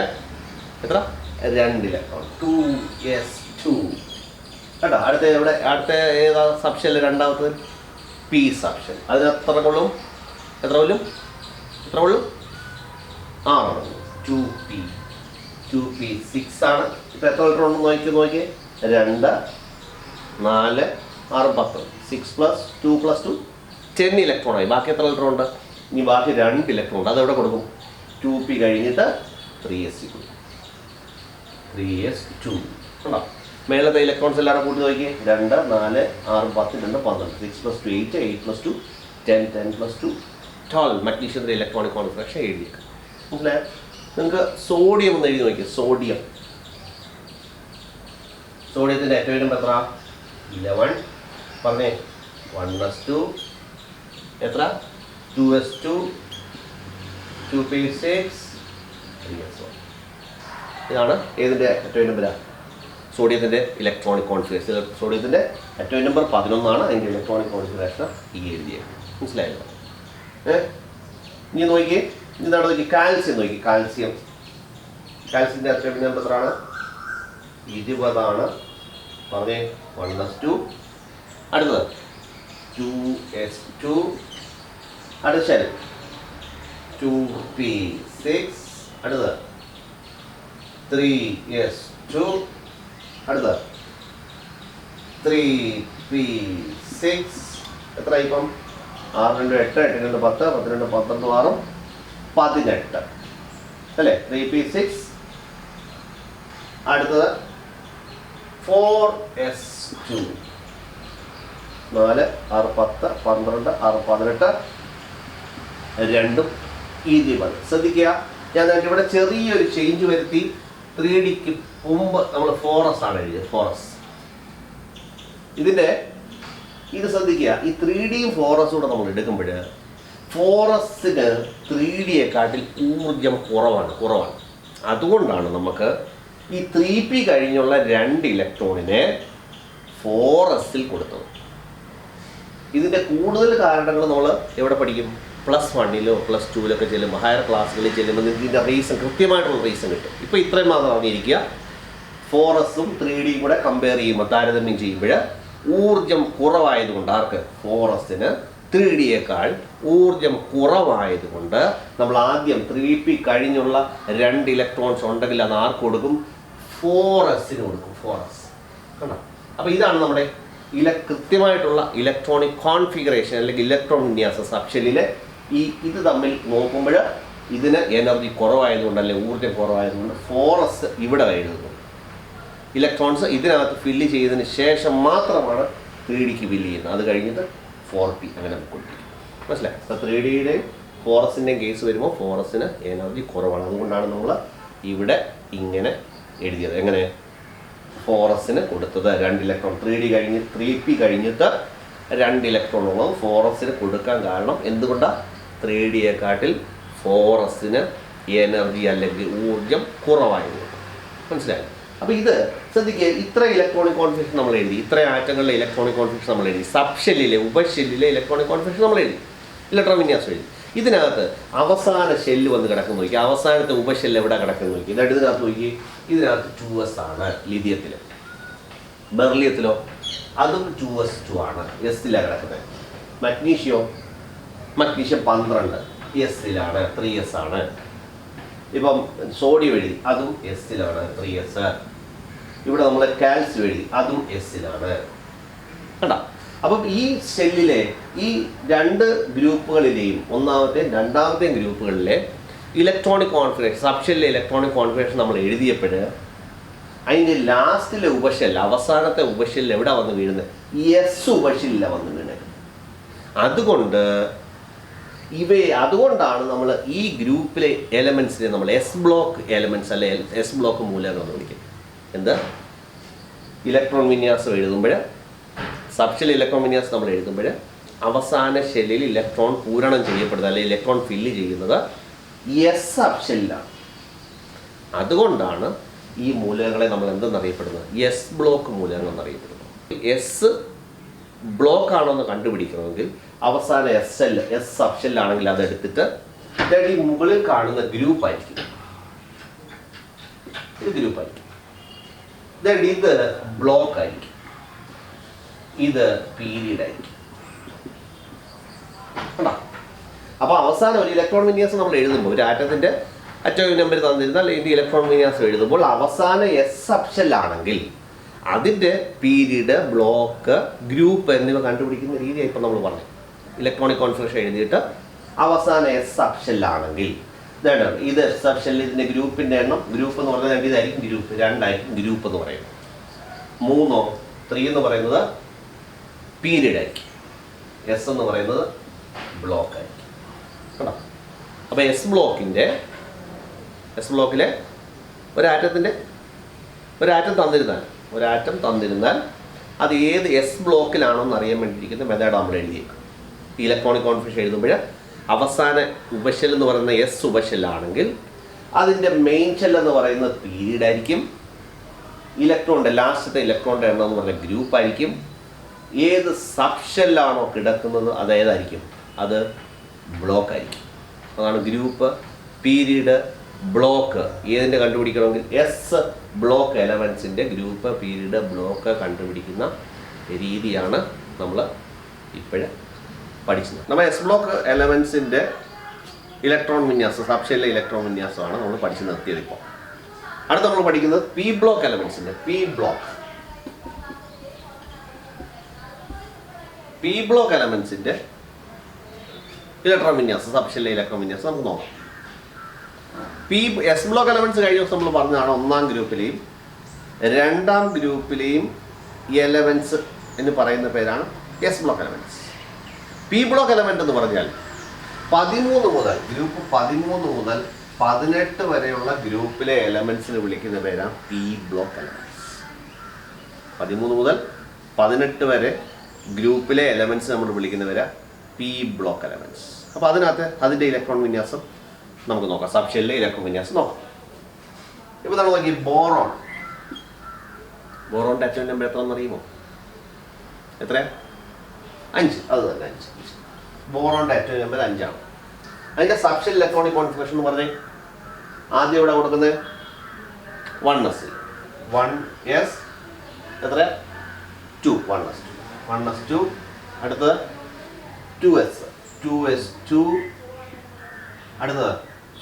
2 ഇലക്ട്രോൺ 2s2 കേട്ടോ. അടുത്ത ഏതാ സബ്ഷെല്ല്? രണ്ടാമത്തത് പി സബ്ഷെൽ. അതിന് എത്ര കൊള്ളും? എത്ര കൊള്ളും? 6 2p 6 ആണ്. ഇപ്പം എത്ര ഇലക്ട്രോൺ നോക്കിയേ 2 4 6 10 6 + 2 + 2 10 ഇലക്ട്രോൺ ആയി. ബാക്കി എത്ര ഇലക്ട്രോൺ ഉണ്ട്? ഇനി ബാക്കി 2 ഇലക്ട്രോൺ ഉണ്ട്. അതെവിടെ കൊടുക്കും? 2p കഴിഞ്ഞിട്ട് 3s കൊടുക്കും. 3s2 ഉണ്ടോ? മേളത്തെ ഇലക്ട്രോൺസ് എല്ലാവരും കൂട്ടി നോക്കിയേ 2 4 6 10 2 12 6 + 2 8 8 + 2 10 10 + 2 12. മഗ്നീഷ്യത്തിൻ്റെ ഇലക്ട്രോണിക് കോൺഫിഗറേഷൻ എഴുതിയേക്കാം. മനസ്സിലായോ? നിങ്ങൾക്ക് സോഡിയം എന്ന് എഴുതി നോക്കിയാൽ സോഡിയത്തിൻ്റെ അറ്റോമിക് നമ്പർ എത്ര? 11. പറഞ്ഞേ 1s2 എത്ര? 2s2 2p6 3s1. ഇതാണ് ഏതിൻ്റെ അറ്റോമിക് നമ്പർ? സോഡിയത്തിൻ്റെ ഇലക്ട്രോണിക് കോൺഫിഗറേഷൻ. സോഡിയത്തിൻ്റെ അറ്റോമിക് നമ്പർ 11 അതിൻ്റെ ഇലക്ട്രോണിക് കോൺഫിഗറേഷൻ ഈ എഴുതിയത്. മനസ്സിലായല്ലോ? ഇനി നോക്കിയേ എന്താണ് നോക്കി? കാൽസ്യം നോക്കി. കാൽസ്യത്തിൻ്റെ അറ്റോമിക് നമ്പർ എത്രയാണ്? 20. പറഞ്ഞേ 1s2. അടുത്തത് 2s2. അടുത്ത ശരി 2p6. അടുത്തത് 3s2. അടുത്ത 3p6. എത്ര ഇപ്പം? 6 2 8 8 2 10 10 2 12 6 18 അല്ലേ? 3p6. അടുത്തത് 4s2. 4 6 10 12 6 18 2 20. ശ്രദ്ധിക്കുക, ഞാൻ ഇവിടെ ചെറിയൊരു ചേഞ്ച് വരുത്തി. 3Dക്ക് മുമ്പ് നമ്മൾ 4s ആണ് എഴുതിയത്. 4s ഇത് ശ്രദ്ധിക്കുക. ഈ 3Dയും 4s കൂടെ നമ്മൾ എടുക്കുമ്പോൾ 4sന് 3Dയെക്കാട്ടിൽ ഊർജം കുറവാണ്. അതുകൊണ്ടാണ് നമുക്ക് ഈ 3p കഴിഞ്ഞുള്ള 2 ഇലക്ട്രോണിനെ 4sൽ കൊടുത്തത്. ഇതിൻ്റെ കൂടുതൽ കാരണങ്ങൾ നമ്മൾ എവിടെ പഠിക്കും? +1 +2 ചെല്ലുമ്പോൾ, ഹയർ ക്ലാസ്സുകളിൽ ചെല്ലുമ്പോൾ നിങ്ങൾക്ക് ഇതിൻ്റെ റീസൺ, കൃത്യമായിട്ടുള്ള റീസൺ കിട്ടും. ഇപ്പോൾ ഇത്രയും മാത്രം അറിഞ്ഞിരിക്കുക. 4sഉം 3Dയും കൂടെ കമ്പയർ ചെയ്യുമ്പോൾ, താരതമ്യം ചെയ്യുമ്പോൾ ഊർജം കുറവായതുകൊണ്ട്, ആർക്ക്? 4sന് 3Dയേക്കാൾ ഊർജം കുറവായതുകൊണ്ട് നമ്മൾ ആദ്യം 3p കഴിഞ്ഞുള്ള 2 ഇലക്ട്രോൺസ് ഉണ്ടെങ്കിൽ അത് ആർക്ക് കൊടുക്കും? 4sന് കൊടുക്കും. 4s കണ്ടോ? അപ്പോൾ ഇതാണ് നമ്മുടെ കൃത്യമായിട്ടുള്ള ഇലക്ട്രോണിക് കോൺഫിഗറേഷൻ അല്ലെങ്കിൽ ഇലക്ട്രോൺ വിന്യാസ സബ്ഷെല്ലിലെ ഇത് തമ്മിൽ നോക്കുമ്പോൾ ഇതിന് എനർജി കുറവായതുകൊണ്ട് അല്ലെങ്കിൽ ഊർജ്ജം കുറവായതുകൊണ്ട് 4s ഇവിടെ എഴുതുന്നു. ഇലക്ട്രോൺസ് ഇതിനകത്ത് ഫില്ല് ചെയ്തതിന് ശേഷം മാത്രമാണ് 3Dക്ക് ഫില്ല് ചെയ്യുന്നത്. അത് കഴിഞ്ഞിട്ട് 4p അങ്ങനെ കൊടുക്കും. മനസ്സിലായി? അപ്പോൾ 3Dയുടെയും 4sൻ്റെയും കേസ് വരുമ്പോൾ 4sന് എനർജി കുറവാണ്. അതുകൊണ്ടാണ് നമ്മൾ ഇവിടെ ഇങ്ങനെ എഴുതിയത്. എങ്ങനെ? 4sന് കൊടുത്തത് 2 ഇലക്ട്രോൺ. 3p കഴിഞ്ഞിട്ട് 2 ഇലക്ട്രോൺ ഉള്ളത് 4sന് കൊടുക്കാൻ കാരണം എന്തുകൊണ്ടാണ്? 3Dയെക്കാട്ടിൽ 4sന് എനർജി അല്ലെങ്കിൽ ഊർജം കുറവായതുകൊണ്ട്. മനസ്സിലായി? അപ്പോൾ ഇത് ശ്രദ്ധിക്കുക. ഇത്ര ഇലക്ട്രോണിക് കോൺഫിഗറേഷൻ നമ്മൾ എഴുതി, ഇത്ര ആറ്റങ്ങളുടെ ഇലക്ട്രോണിക് കോൺഫിഗറേഷൻ നമ്മൾ എഴുതി, സബ്ഷെല്ലിലെ ഉപഷെല്ലിലെ ഇലക്ട്രോണിക് കോൺഫിഗറേഷൻ നമ്മൾ എഴുതി, ഇലക്ട്രോൺ വിന്യാസം എഴുതി. ഇതിനകത്ത് അവസാന ഷെല്ല് വന്ന് കിടക്കുന്നു നോക്കി. അവസാനത്തെ ഉപഷെല്ല് എവിടെ കിടക്കുന്നു നോക്കി. എന്നിട്ട് ഇതിനകത്ത് നോക്കി. ഇതിനകത്ത് 2s ആണ് ലിഥിയത്തിൽ. ബെർലിയത്തിലോ അതും 2s2 ആണ്, എസ്സിലാണ് കിടക്കുന്നത്. മഗ്നീഷ്യം 12 എസ്സിലാണ്, 3s ആണ്. ഇപ്പം സോഡിയം എഴുതി, അതും എസ്സിലാണ്, 3s. ഇവിടെ നമ്മൾ കാൽസ്യം എഴുതി, അതും എസ്സിലാണ്. കണ്ടോ? അപ്പം ഈ സെല്ലിലെ ഈ 2 ഗ്രൂപ്പുകളിലെയും ഒന്നാമത്തെയും രണ്ടാമത്തെയും ഗ്രൂപ്പുകളിലെ ഇലക്ട്രോണിക് കോൺഫിഗറേഷൻ, സബ്ഷെല്ലിലെ ഇലക്ട്രോണിക് കോൺഫിഗറേഷൻ നമ്മൾ എഴുതിയപ്പോൾ അതിൻ്റെ ലാസ്റ്റിലെ ഉപശല്യം, അവസാനത്തെ ഉപശല്യം എവിടെ വന്ന് വീഴുന്നത്? എസ് ഉപശല്യ വന്ന് വീണത്. അതുകൊണ്ടാണ് നമ്മൾ ഈ ഗ്രൂപ്പിലെ എലമെൻസിനെ നമ്മൾ എസ് ബ്ലോക്ക് എലമെൻറ്റ്സ് അല്ലെ എസ് ബ്ലോക്ക് മൂലകം എന്ന് വിളിക്കുന്നത്. എന്ത്? ഇലക്ട്രോൺ വിന്യാസം എഴുതുമ്പോൾ, സബ്ഷെൽ ഇലക്ട്രോൺ വിന്യാസം നമ്മൾ എഴുതുമ്പോൾ അവസാന ഷെല്ലിൽ ഇലക്ട്രോൺ പൂരണം ചെയ്യപ്പെടുന്നത് അല്ലെങ്കിൽ ഇലക്ട്രോൺ ഫില്ല് ചെയ്യുന്നത് എസ് സബ്ഷെല്ലാണ്. അതുകൊണ്ടാണ് ഈ മൂലകങ്ങളെ നമ്മൾ എന്തെന്നറിയപ്പെടുന്നത്? എസ് ബ്ലോക്ക് മൂലകങ്ങൾ എന്നറിയപ്പെടുന്നത്. എസ് ബ്ലോക്ക് ആണോ എന്ന് കണ്ടുപിടിക്കണമെങ്കിൽ അവസാനം എസ് സബ്ഷെല്ലാണെങ്കിൽ അതെടുത്തിട്ട് ഈ മുകളിൽ കാണുന്ന ഗ്രൂപ്പ് ആയിരിക്കും. ഇത് ഗ്രൂപ്പായിരിക്കും. ഇത് ബ്ലോക്ക് ആയിരിക്കും. ഇത് പീരീഡ് ആയിരിക്കും. അപ്പൊ അവസാനം ഒരു ഇലക്ട്രോൺ വിന്യാസം നമ്മൾ എഴുതുമ്പോൾ, ഒരു ആറ്റത്തിന്റെ അറ്റോമിക് നമ്പർ തന്നിരുന്നാൽ ഇതിന്റെ ഇലക്ട്രോൺ വിന്യാസം എഴുതുമ്പോൾ അവസാന എസ് സബ്ഷെല്ലാണെങ്കിൽ അതിന്റെ പീരീഡ്, ബ്ലോക്ക്, ഗ്രൂപ്പ് എന്നിവ കണ്ടുപിടിക്കുന്ന രീതിയായി ഇപ്പൊ നമ്മൾ പറഞ്ഞു. ഇലക്ട്രോണിക് കോൺഫിഗറേഷൻ എഴുതിയിട്ട് അവസാന എസ് സബ്ഷെല്ലാണെങ്കിൽ ഇത് എസ് സബ്ഷെല്ലിൽ ഇതിന്റെ ഗ്രൂപ്പിന്റെ എണ്ണം, ഗ്രൂപ്പ് എന്ന് പറഞ്ഞാൽ ഇതായിരിക്കും ഗ്രൂപ്പ്, 2 ആയിരിക്കും ഗ്രൂപ്പ് എന്ന് പറയുന്നത്. 3 എന്ന് പറയുന്നത് പീരീഡ് ആയിരിക്കും. എസ് എന്ന് പറയുന്നത് ബ്ലോക്ക് ആയിരിക്കും. കേട്ടോ? അപ്പോൾ എസ് ബ്ലോക്കിലെ ഒരാറ്റം തന്നിരുന്നാൽ അത് ഏത് എസ് ബ്ലോക്കിലാണോ എന്ന് അറിയാൻ വേണ്ടിയിരിക്കുന്ന മെത്തേഡ് നമ്മൾ എഴുതിയേക്കും. ഇലക്ട്രോണിക് കോൺഫിഗറേഷൻ എഴുതുമ്പോൾ അവസാന ഉപശെൽ എന്ന് പറയുന്ന എസ് ഉപശെല്ലാണെങ്കിൽ അതിൻ്റെ മെയിൻ ഷെൽ എന്ന് പറയുന്നത് പീരീഡ് ആയിരിക്കും. ലാസ്റ്റത്തെ ഇലക്ട്രോണിൻ്റെ എണ്ണം എന്ന് പറയുന്ന ഗ്രൂപ്പ് ആയിരിക്കും. ഏത് സബ്ഷെല്ലാണോ കിടക്കുന്നത് അത് ഏതായിരിക്കും? അത് ബ്ലോക്ക് ആയിരിക്കും. അതാണ് ഗ്രൂപ്പ്, പീരീഡ്, ബ്ലോക്ക്. ഏതിൻ്റെ കണ്ടുപിടിക്കണമെങ്കിൽ എസ് ബ്ലോക്ക് എലമെൻസിൻ്റെ ഗ്രൂപ്പ്, പീരീഡ്, ബ്ലോക്ക് കണ്ടുപിടിക്കുന്ന രീതിയാണ് നമ്മൾ ഇപ്പോഴും പഠിച്ചത്. നമ്മൾ എസ് ബ്ലോക്ക് എലമെൻസിൻ്റെ ഇലക്ട്രോൺ വിന്യാസം, സബ്ഷെല്ലിലെ ഇലക്ട്രോൺ വിന്യാസമാണ് നമ്മൾ പഠിച്ചു നിർത്തിയത്. ഇപ്പോൾ അടുത്ത് നമ്മൾ പഠിക്കുന്നത് പി ബ്ലോക്ക് എലമെൻസിൻ്റെ പി ബ്ലോക്ക് എലമെൻസിൻ്റെ ഇലക്ട്രോൺ വിന്യാസം, സബ്ഷെല്ലിലെ ഇലക്ട്രോൺ വിന്യാസം നമുക്ക് നോക്കാം. എസ് ബ്ലോക്ക് എലമെൻറ്റ്സ് കഴിഞ്ഞ ദിവസം നമ്മൾ പറഞ്ഞതാണ് 1ാം ഗ്രൂപ്പിലെയും 2ാം ഗ്രൂപ്പിലെയും എലമെൻറ്റ്സ് എന്ന് പറയുന്ന പേരാണ് S block elements. P block element എന്ന് പറഞ്ഞാൽ 13 മുതൽ 18 വരെയുള്ള ഗ്രൂപ്പിലെ എലമെൻറ്റ്സിന് വിളിക്കുന്ന പേരാണ് പി ബ്ലോക്ക് എലമെൻറ്റ്സ്. 13 മുതൽ 18 വരെ ഗ്രൂപ്പിലെ എലമെൻറ്റ്സ് നമ്മൾ വിളിക്കുന്ന പേരാ പി ബ്ലോക്ക് എലമെൻറ്റ്സ്. അപ്പോൾ അതിൻ്റെ ഇലക്ട്രോൺ വിന്യാസം നമുക്ക് നോക്കാം. സബ്ഷെല്ലിലെ ഇലക്ട്രോൺ വിന്യാസം നോക്കാം. ഇപ്പോൾ നമ്മൾ നോക്കി ബോറോണിൻ്റെ അറ്റോമിക് നമ്പർ എത്രയെന്ന് അറിയുമോ? എത്രയാ? 5. അത് തന്നെ 5. ബോറോണിൻ്റെ അറ്റോമിക് നമ്പർ 5 ആണ്. അതിൻ്റെ സബ്ഷെൽ ഇലക്ട്രോണിക് കോൺഫിഗറേഷൻ എന്ന് പറഞ്ഞേ ആദ്യം ഇവിടെ കൊടുക്കുന്നത് 1s. എത്ര? 2. 1s2. അടുത്തത് 2s2. അടുത്തത്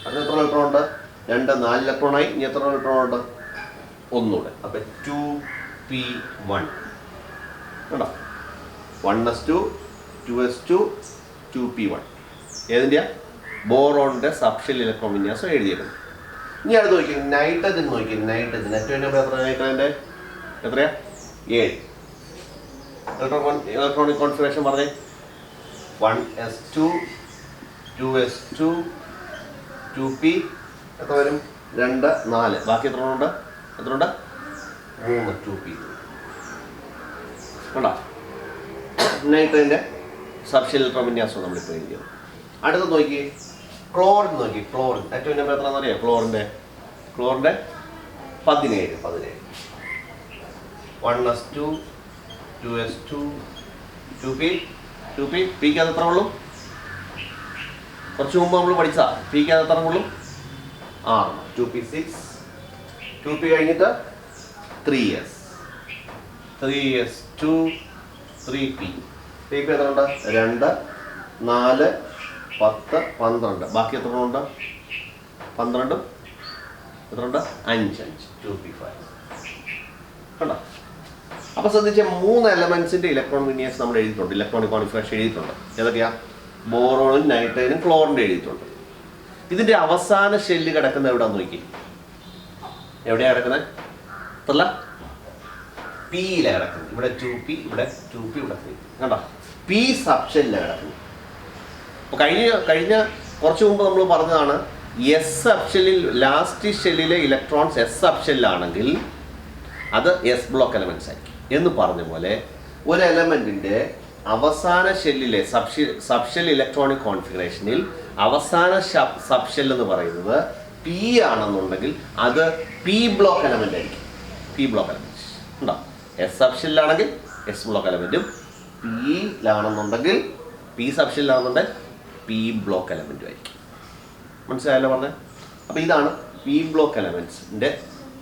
എത്ര ഇലക്ട്രോൺ ഉണ്ട്? 2, 4 ഇലക്ട്രോണായി. ഇനി എത്ര ഇലക്ട്രോൺ ഉണ്ട്? ഒന്നുകൂടെ. അപ്പം 2p1 കേട്ടോ. 1s2, 2s2, 2p1 ഏതിൻ്റെയാ? ബോറോണിൻ്റെ subshell electron വിന്യാസം എഴുതിയിരുന്നു. ഇനി അടുത്ത് നോക്കി നൈട്രജൻ ഏറ്റവും നമ്പർ എത്ര? നൈട്രജൻ്റെ എത്രയാ? 7. ഇലക്ട്രോണിക് കോൺഫിഗറേഷൻ പറഞ്ഞേ 1s2, 2s2, 2p എത്ര വരും? 2, 4. ബാക്കി എത്ര ഉണ്ട്? 3 2p കണ്ടോ? നൈട്രജൻ്റെ സബ്ഷെൽ ഇലക്ട്രോൺ വിന്യാസം നമ്മളിപ്പോൾ എഴുതിയത്. അടുത്ത് നോക്കി ക്ലോറിൻ ഏറ്റവും നമ്പർ എത്രയാണെന്ന് അറിയാം? ക്ലോറിൻ്റെ 17. 1s2, 2s2, 2p. പിക്ക് അത് എത്ര ഉള്ളൂ? കുറച്ച് മുമ്പ് നമ്മൾ പഠിച്ചാ പിക്ക് അത് എത്ര ഉള്ളൂ? 6. 2p6. 2p കഴിഞ്ഞിട്ട് 3s. 3s2, 3p. എത്ര ഉണ്ട്? 2, 4, 10, 12. ബാക്കി എത്ര ഉണ്ട്? 12. എത്ര ഉണ്ട്? 5. 2p5 കണ്ടോ? അപ്പോൾ ശ്രദ്ധിച്ച 3 എലമെൻസിൻ്റെ ഇലക്ട്രോൺ വിന്യാസം നമ്മൾ എഴുതിയിട്ടുണ്ട്. ഇലക്ട്രോണിക് കോൺഫിഗറേഷൻ എഴുതിയിട്ടുണ്ട്. ഏതൊക്കെയാ? ബോറോണും നൈട്രജനും ക്ലോറിൻ്റെ എഴുതിയിട്ടുണ്ട്. ഇതിൻ്റെ അവസാന ഷെല്ല് കിടക്കുന്നത് എവിടെയാണെന്ന് നോക്കി. എവിടെയാണ് കിടക്കുന്നത്? അല്ല പിയിലെ കിടക്കുന്നത്. ഇവിടെ 2p, ഇവിടെ 2p, ഇവിടെ 3p. കണ്ടോ? പി സബ്ഷെല്ലിലാണ് കിടക്കുന്നത്. അപ്പോൾ കഴിഞ്ഞ കുറച്ച് മുമ്പ് നമ്മൾ പറഞ്ഞതാണ് എസ് സബ്ഷെല്ലിൽ ലാസ്റ്റ് ഷെല്ലിലെ ഇലക്ട്രോൺസ് എസ് സബ്ഷെല്ലാണെങ്കിൽ അത് എസ് ബ്ലോക്ക് എലമെൻറ്റ്സ് ആയിരിക്കും എന്ന് പറഞ്ഞ പോലെ ഒരു എലമെൻറ്റിൻ്റെ അവസാന ഷെല്ലിലെ സബ്ഷെൽ ഇലക്ട്രോണിക് കോൺഫിഗറേഷനിൽ അവസാന സബ്ഷെൽ എന്ന് പറയുന്നത് പി ആണെന്നുണ്ടെങ്കിൽ അത് പി ബ്ലോക്ക് എലമെൻ്റ് ആയിരിക്കും. പി ബ്ലോക്ക് എലമെൻറ്റ് ഉണ്ടോ? എസ് സബ്ഷെല്ലാണെങ്കിൽ എസ് ബ്ലോക്ക് എലമെൻറ്റും, പിയിലാണെന്നുണ്ടെങ്കിൽ പി സബ്ഷെല്ലാണെന്നുണ്ടെങ്കിൽ പി ബ്ലോക്ക് എലമെൻറ്റും ആയിരിക്കും. മനസ്സിലായല്ലോ പറഞ്ഞത്? അപ്പോൾ ഇതാണ് പി ബ്ലോക്ക് എലമെൻറ്റ്സിൻ്റെ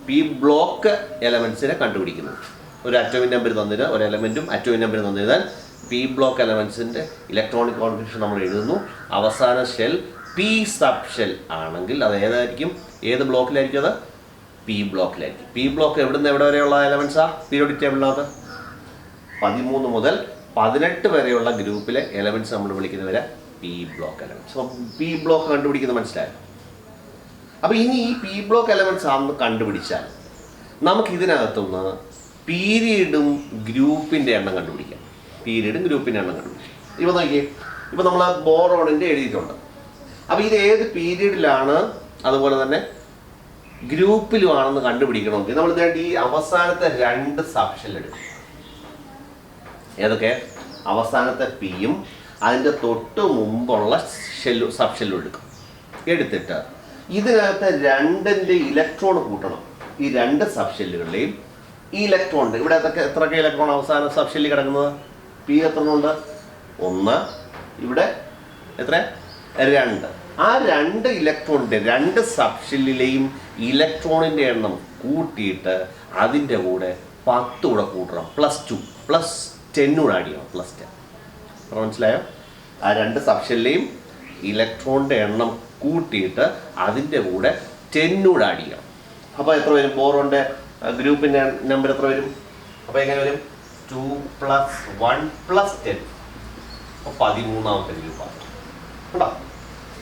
പി ബ്ലോക്ക് എലമെൻറ്റ്സിനെ കണ്ടുപിടിക്കുന്നത്. ഒരു അറ്റോമിക് നമ്പർ തന്നിട്ട് ഒരു എലമെൻറ്റും അറ്റോമിക് നമ്പർ തന്നിരുന്നാൽ പി ബ്ലോക്ക് എലമെൻറ്റ്സിൻ്റെ ഇലക്ട്രോണിക് കോൺഫിഗറേഷൻ നമ്മൾ എഴുതുന്നു. അവസാന ഷെൽ പി സബ് ഷെൽ ആണെങ്കിൽ അത് ഏതായിരിക്കും? ഏത് ബ്ലോക്കിലായിരിക്കും? അത് പി ബ്ലോക്കിലായിരിക്കും. പി ബ്ലോക്ക് എവിടെ നിന്ന് എവിടെ വരെയുള്ള എലമെൻറ്റ്സാ പീരിയോഡിക് ടേബിളിനകത്ത്? 13 മുതൽ 18 വരെയുള്ള ഗ്രൂപ്പിലെ എലമെൻറ്റ്സ് നമ്മൾ വിളിക്കുന്നവരെ പി ബ്ലോക്ക് എലമെൻറ്റ്സ്. അപ്പോൾ പി ബ്ലോക്ക് കണ്ടുപിടിക്കുന്നത് മനസ്സിലായോ? അപ്പോൾ ഇനി ഈ പി ബ്ലോക്ക് എലമെൻറ്റ്സ് ആണെന്ന് കണ്ടുപിടിച്ചാൽ നമുക്കിതിനകത്തുനിന്ന് പീരീഡും ഗ്രൂപ്പിൻ്റെ എണ്ണം കണ്ടുപിടിക്കാം. പീരീഡും ഗ്രൂപ്പിൻ്റെ എണ്ണം കണ്ടുപിടിക്കാം. ഇപ്പോൾ നോക്കിയേ, ഇപ്പോൾ നമ്മൾ ബോറോണിൻ്റെ എഴുതിയിട്ടുണ്ട്. അപ്പോൾ ഇത് ഏത് പീരീഡിലാണ് അതുപോലെ തന്നെ ഗ്രൂപ്പിലുമാണെന്ന് കണ്ടുപിടിക്കണമെങ്കിൽ നമ്മൾ നേടി ഈ അവസാനത്തെ 2 സബ്ഷെൽ എടുക്കും. ഏതൊക്കെ? അവസാനത്തെ പിയും അതിൻ്റെ തൊട്ട് മുമ്പുള്ള സബ്ഷെല്ലും എടുക്കും. എടുത്തിട്ട് ഇതിനകത്ത് 2ൻ്റെ ഇലക്ട്രോൺ കൂട്ടണം. ഈ 2 സബ്ഷെല്ലുകളുടെയും ഇലക്ട്രോണിൻ്റെ ഇവിടെ എത്രയൊക്കെ ഇലക്ട്രോൺ അവസാന സബ്ഷെല്ലിൽ കിടക്കുന്നത്? പി എത്ര ഉണ്ട്? 1. ഇവിടെ എത്ര? 2. ആ 2 ഇലക്ട്രോണിൻ്റെ 2 സബ്ഷെല്ലിലെയും ഇലക്ട്രോണിൻ്റെ എണ്ണം കൂട്ടിയിട്ട് അതിൻ്റെ കൂടെ 10 കൂടെ കൂട്ടണം. +2 +10 കൂടെ ആഡ് ചെയ്യണം. +10. മനസ്സിലായോ? ആ 2 സബ്ഷെല്ലിലെയും ഇലക്ട്രോണിൻ്റെ എണ്ണം കൂട്ടിയിട്ട് അതിൻ്റെ കൂടെ 10 കൂടെ ആഡ് ചെയ്യണം. അപ്പോൾ എത്ര വരും? ബോറോണിൻ്റെ ഗ്രൂപ്പിൻ്റെ നമ്പർ എത്ര വരും? അപ്പോൾ എങ്ങനെ വരും? 2 + 1 + 10. അപ്പോൾ 13ാമത്തെ ഗ്രൂപ്പാണ് കേട്ടോ.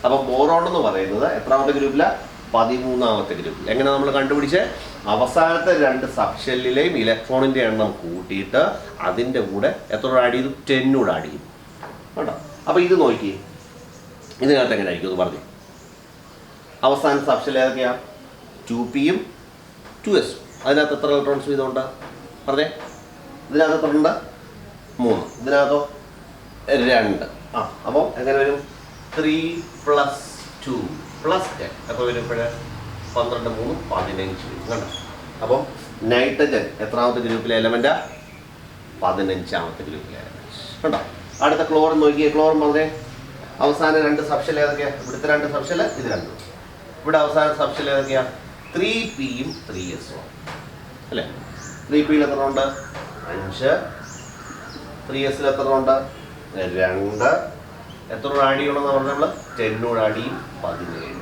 അപ്പോൾ ബോറോൺ എന്ന് പറയുന്നത് എത്രാമത്തെ ഗ്രൂപ്പിലാണ്? 13ാമത്തെ ഗ്രൂപ്പിൽ. എങ്ങനെ നമ്മൾ കണ്ടുപിടിച്ച്? അവസാനത്തെ 2 സബ്ഷെല്ലിലെയും ഇലക്ട്രോണിൻ്റെ എണ്ണം കൂട്ടിയിട്ട് അതിൻ്റെ കൂടെ എത്ര ആഡ് ചെയ്തു? 10 കൂടെ ആഡ് ചെയ്യും കേട്ടോ. അപ്പോൾ ഇത് നോക്കി ഇതിനകത്ത് എങ്ങനെ ആയിരിക്കും എന്ന് പറഞ്ഞു. അവസാന സബ്ഷെൽ ഏതൊക്കെയാണ്? 2pയും 2sഉം. അതിനകത്ത് എത്ര ഇലക്ട്രോൺസ് വീതമുണ്ട്? പറഞ്ഞേ. ഇതിനകത്ത് എത്ര ഉണ്ട്? 3. ഇതിനകത്തോ? 2. അപ്പോൾ എങ്ങനെ വരും? 3 + 2 + 10. അപ്പോൾ വരുമ്പോഴേ 12 3 15 വരും കണ്ടോ. അപ്പം നൈട്രജൻ എത്രാമത്തെ ഗ്രൂപ്പിലെ എലമെൻറ്റാ? 15ാമത്തെ ഗ്രൂപ്പിലെ എലമെൻറ്റ് കണ്ടോ. അടുത്ത ക്ലോറിൻ നോക്കിയേ. ക്ലോറിൻ പറഞ്ഞേ അവസാന 2 സബ്ഷെൽ ഏതൊക്കെയാണ്? ഇവിടുത്തെ 2 സബ്ഷെൽ, ഇത് 2. ഇവിടെ അവസാന സബ്ഷെൽ ഏതൊക്കെയാണ്? 3pയും 3sഉം അല്ലേ? 3pയിൽ എത്ര ഉണ്ട്? 5. 3sൽ എത്ര ഉണ്ട്? 2. എത്ര ആഡ് ചെയ്യണമെന്ന് പറഞ്ഞാൽ നമ്മൾ 10 കൂടെ ആഡ് ചെയ്യും. 17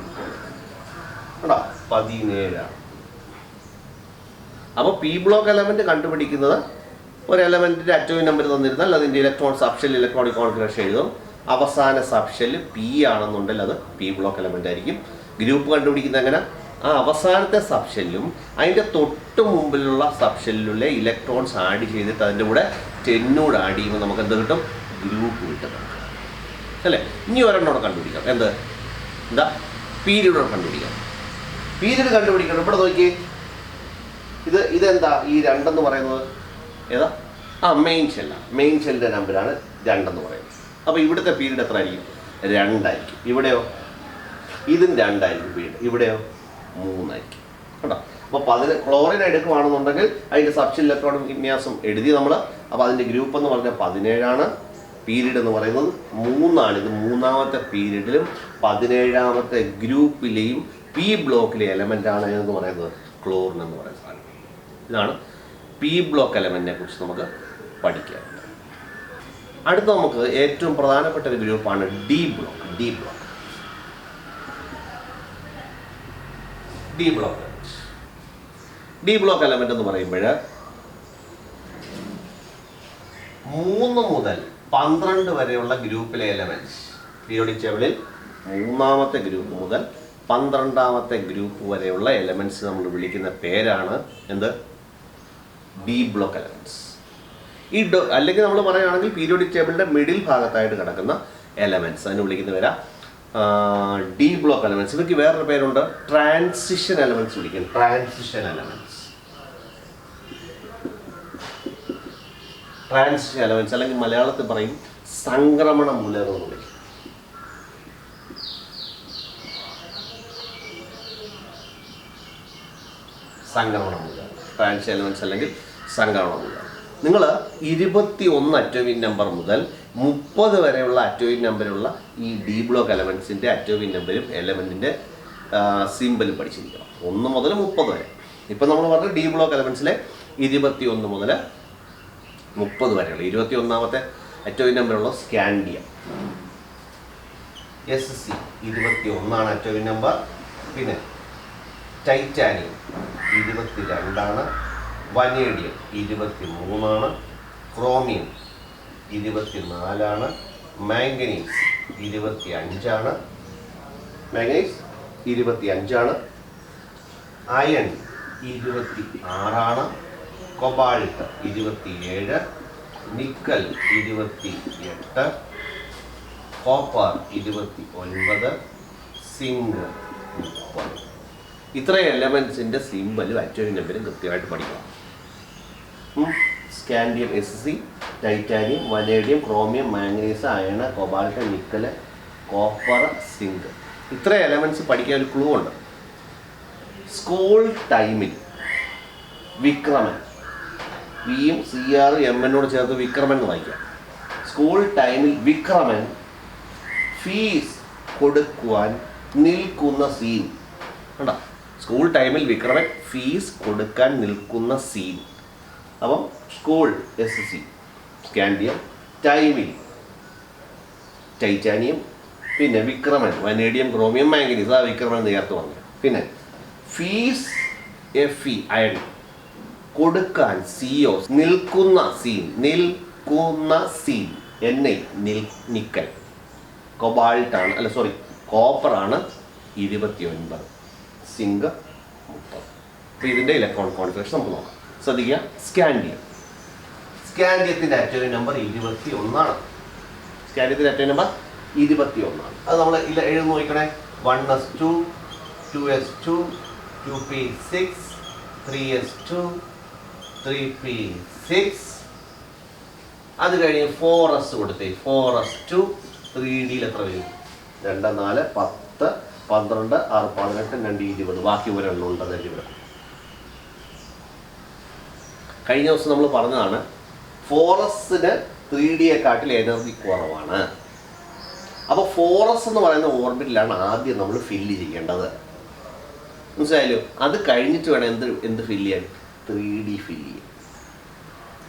കേട്ടോ. 17ആണ്. അപ്പോൾ പി ബ്ലോക്ക് എലമെൻറ്റ് കണ്ടുപിടിക്കുന്നത് ഒരു എലമെൻറ്റിൻ്റെ അറ്റോമിക് നമ്പർ തന്നിരുന്നാൽ അതിൻ്റെ ഇലക്ട്രോൺ സബ്ഷെൽ ഇലക്ട്രോണിക് കോൺഫിഗറേഷൻ എഴുതും. അവസാന സബ്ഷെൽ പി ആണെന്നുണ്ടെങ്കിൽ അത് പി ബ്ലോക്ക് എലമെൻ്റ് ആയിരിക്കും. ഗ്രൂപ്പ് കണ്ടുപിടിക്കുന്നത് എങ്ങനെ? ആ അവസാനത്തെ സബ്ഷെല്ലും അതിൻ്റെ തൊട്ട് മുമ്പിലുള്ള സബ്ഷെല്ലിലെ ഇലക്ട്രോൺസ് ആഡ് ചെയ്തിട്ട് അതിൻ്റെ കൂടെ 10 കൂടെ ആഡ് ചെയ്യുമ്പോൾ നമുക്ക് എന്ത് കിട്ടും? ഗ്രൂപ്പ് കിട്ടും അല്ലേ? ഇനി ഒരെണ്ണം കണ്ടുപിടിക്കാം. എന്താ? പീരീഡ് കണ്ടുപിടിക്കാം. പീരീഡ് കണ്ടുപിടിക്കണം. ഇവിടെ നോക്കി, ഇതെന്താ? ഈ 2 എന്ന് പറയുന്നത് ഏതാ? മെയിൻ ഷെല്ലാണ്. മെയിൻ ഷെല്ലിൻ്റെ നമ്പറാണ് 2 എന്ന് പറയുന്നത്. അപ്പോൾ ഇവിടുത്തെ പീരീഡ് എത്ര ആയിരിക്കും? 2 ആയിരിക്കും. ഇവിടെയോ? ഇതും 2 ആയിരിക്കും പീരീഡ്. ഇവിടെയോ? 3 ആയിരിക്കും കേട്ടോ. അപ്പോൾ ക്ലോറിൻ എടുക്കുകയാണെന്നുണ്ടെങ്കിൽ അതിൻ്റെ സബ്ഷെൽ ഇലക്ട്രോണിക് വിന്യാസം എഴുതി നമ്മൾ. അപ്പോൾ അതിൻ്റെ ഗ്രൂപ്പ് എന്ന് പറഞ്ഞാൽ 17ആണ്. പീരീഡ് എന്ന് പറയുന്നത് 3ആണ്. ഇത് 3ാമത്തെ പീരീഡിലും 17ാമത്തെ ഗ്രൂപ്പിലെയും പി ബ്ലോക്കിലെ എലമെൻ്റാണ് എന്ന് പറയുന്നത് ക്ലോറിൻ എന്ന് പറയുന്ന സാധനം. ഇതാണ് പി ബ്ലോക്ക് എലമെൻറ്റിനെ കുറിച്ച് നമുക്ക് പഠിക്കാം. അടുത്ത നമുക്ക് ഏറ്റവും പ്രധാനപ്പെട്ട ഒരു ഗ്രൂപ്പാണ് D block. D block element എന്ന് പറയുമ്പോൾ 3 മുതൽ 12 വരെയുള്ള ഗ്രൂപ്പിലെ എലമെന്റ്സ് പീരിയോഡിക് ടേബിളിൽ 3ാമത്തെ ഗ്രൂപ്പ് മുതൽ 12ാമത്തെ ഗ്രൂപ്പ് വരെയുള്ള എലമെന്റ്സ് നമ്മൾ വിളിക്കുന്ന പേരാണ് എന്ത്? D block elements. അല്ലെങ്കിൽ നമ്മൾ പറയുകയാണെങ്കിൽ പീരിയോഡിക് ടേബിളിന്റെ മിഡിൽ ഭാഗത്തായിട്ട് കിടക്കുന്ന എലമെന്റ്സ്, അതിന് വിളിക്കുന്ന പേരാ ഡി ബ്ലോക്ക് എലമെന്റ്സ്. ഇവയ്ക്ക് വേറൊരു പേരുണ്ട്, ട്രാൻസിഷൻ എലമെന്റ്സ് വിളിക്കും. ട്രാൻസിഷൻ എലമെന്റ്സ്, ട്രാൻസിഷൻ എലമെന്റ്സ് അല്ലെങ്കിൽ മലയാളത്തിൽ പറയും സംക്രമണ മൂലകം എന്ന് വിളിക്കും. സംക്രമണ മൂലകം, ട്രാൻസിഷൻ എലമെന്റ്സ് അല്ലെങ്കിൽ സംക്രമണ മൂലകം. നിങ്ങൾ 21 അറ്റോമിക് നമ്പർ മുതൽ 30 വരെയുള്ള അറ്റോമിക് നമ്പറുള്ള ഈ ഡി ബ്ലോക്ക് എലമെന്റ്സിന്റെ അറ്റോമിക് നമ്പരും എലമെന്റിന്റെ സിംബലും പഠിച്ചിരിക്കണം, 1 മുതൽ 30 വരെ. ഇപ്പം നമ്മൾ പറഞ്ഞ ഡി ബ്ലോക്ക് എലമെന്റ്സിലെ 21 മുതൽ 30 വരെയുള്ള 21ാമത്തെ അറ്റോമിക് നമ്പറുള്ള സ്കാൻഡിയം, SC 21 അറ്റോമിക് നമ്പർ. പിന്നെ titanium 22, vanadium 23, chromium 24, manganese 25, manganese 25, iron 26, cobalt 27, nickel 28, copper 29, zinc 30. ഇത്രയും എലമെന്റ്സിന്റെ സിംബലും അറ്റോമിക് നമ്പരും കൃത്യമായിട്ട് പഠിക്കണം. Scandium, SC, titanium, vanadium, chromium, manganese, iron, cobalt, nickel, copper, zinc. ഇത്രയും എലമെന്റ്സ് പഠിക്കാൻ ഒരു ക്ലൂ ഉണ്ട്. സ്കൂൾ ടൈമിൽ വിക്രമൻ, വിയും CR MNോട് ചേർത്ത് വിക്രമൻ എന്ന് വായിക്കാം. സ്കൂൾ ടൈമിൽ വിക്രമൻ ഫീസ് കൊടുക്കുവാൻ നിൽക്കുന്ന സീൻ കണ്ടോ? സ്കൂൾ ടൈമിൽ വിക്രമൻ ഫീസ് കൊടുക്കാൻ നിൽക്കുന്ന സീൻ. അപ്പം സ്കൂൾ SC സ്കാൻഡിയം, ടൈമിൽ ടൈറ്റാനിയം, പിന്നെ വിക്രമൻ വനേഡിയം, ക്രോമിയം, മാംഗനീസ്, ആ വിക്രമൻ നേരത്തെ പറഞ്ഞു. പിന്നെ ഫീസ് FE അയൺ, കൊടുക്കാൻ CO നിൽക്കുന്ന സീൻ, നിൽക്കുന്ന സീൻ NI നിക്കൽ, കൊബാൾട്ടാണ് അല്ല സോറി കോപ്പറാണ് 29, സിങ്ക് 30. അപ്പോൾ ഇതിൻ്റെ ഇലക്ട്രോൺ കോൺഫിഗറേഷൻ നമുക്ക് നോക്കാം. ശ്രദ്ധിക്കുക, സ്കാൻഡിയം, സ്കാൻഡിയത്തിൻ്റെ അറ്റോമിക് നമ്പർ 21. സ്കാൻഡിയത്തിൻ്റെ അറ്റോമിക് നമ്പർ 21. അത് നമ്മൾ എഴുതി നോക്കണേ. 1s2, 2s2, 2p6, 3s2, 3p6. അത് കഴിഞ്ഞ് 4s കൊടുത്തേ, 4s2, 3Dയിൽ എത്ര വരും? 2, 4, 10, 12, 6, 18, 2, 20. ബാക്കി ഒരെണ്ണം ഉണ്ട്, അതല്ല ഇവിടെ. കഴിഞ്ഞ ദിവസം നമ്മൾ പറഞ്ഞതാണ് 4sന് 3Dയെക്കാട്ടിൽ എനർജി കുറവാണ്. അപ്പോൾ 4s എന്ന് പറയുന്ന ഓർബിറ്റിലാണ് ആദ്യം നമ്മൾ ഫില്ല് ചെയ്യേണ്ടത്. മനസ്സിലായല്ലോ? അത് കഴിഞ്ഞിട്ട് വേണം എന്ത് ഫില്ല് ചെയ്യാൻ? 3D ഫില്ല് ചെയ്യാൻ.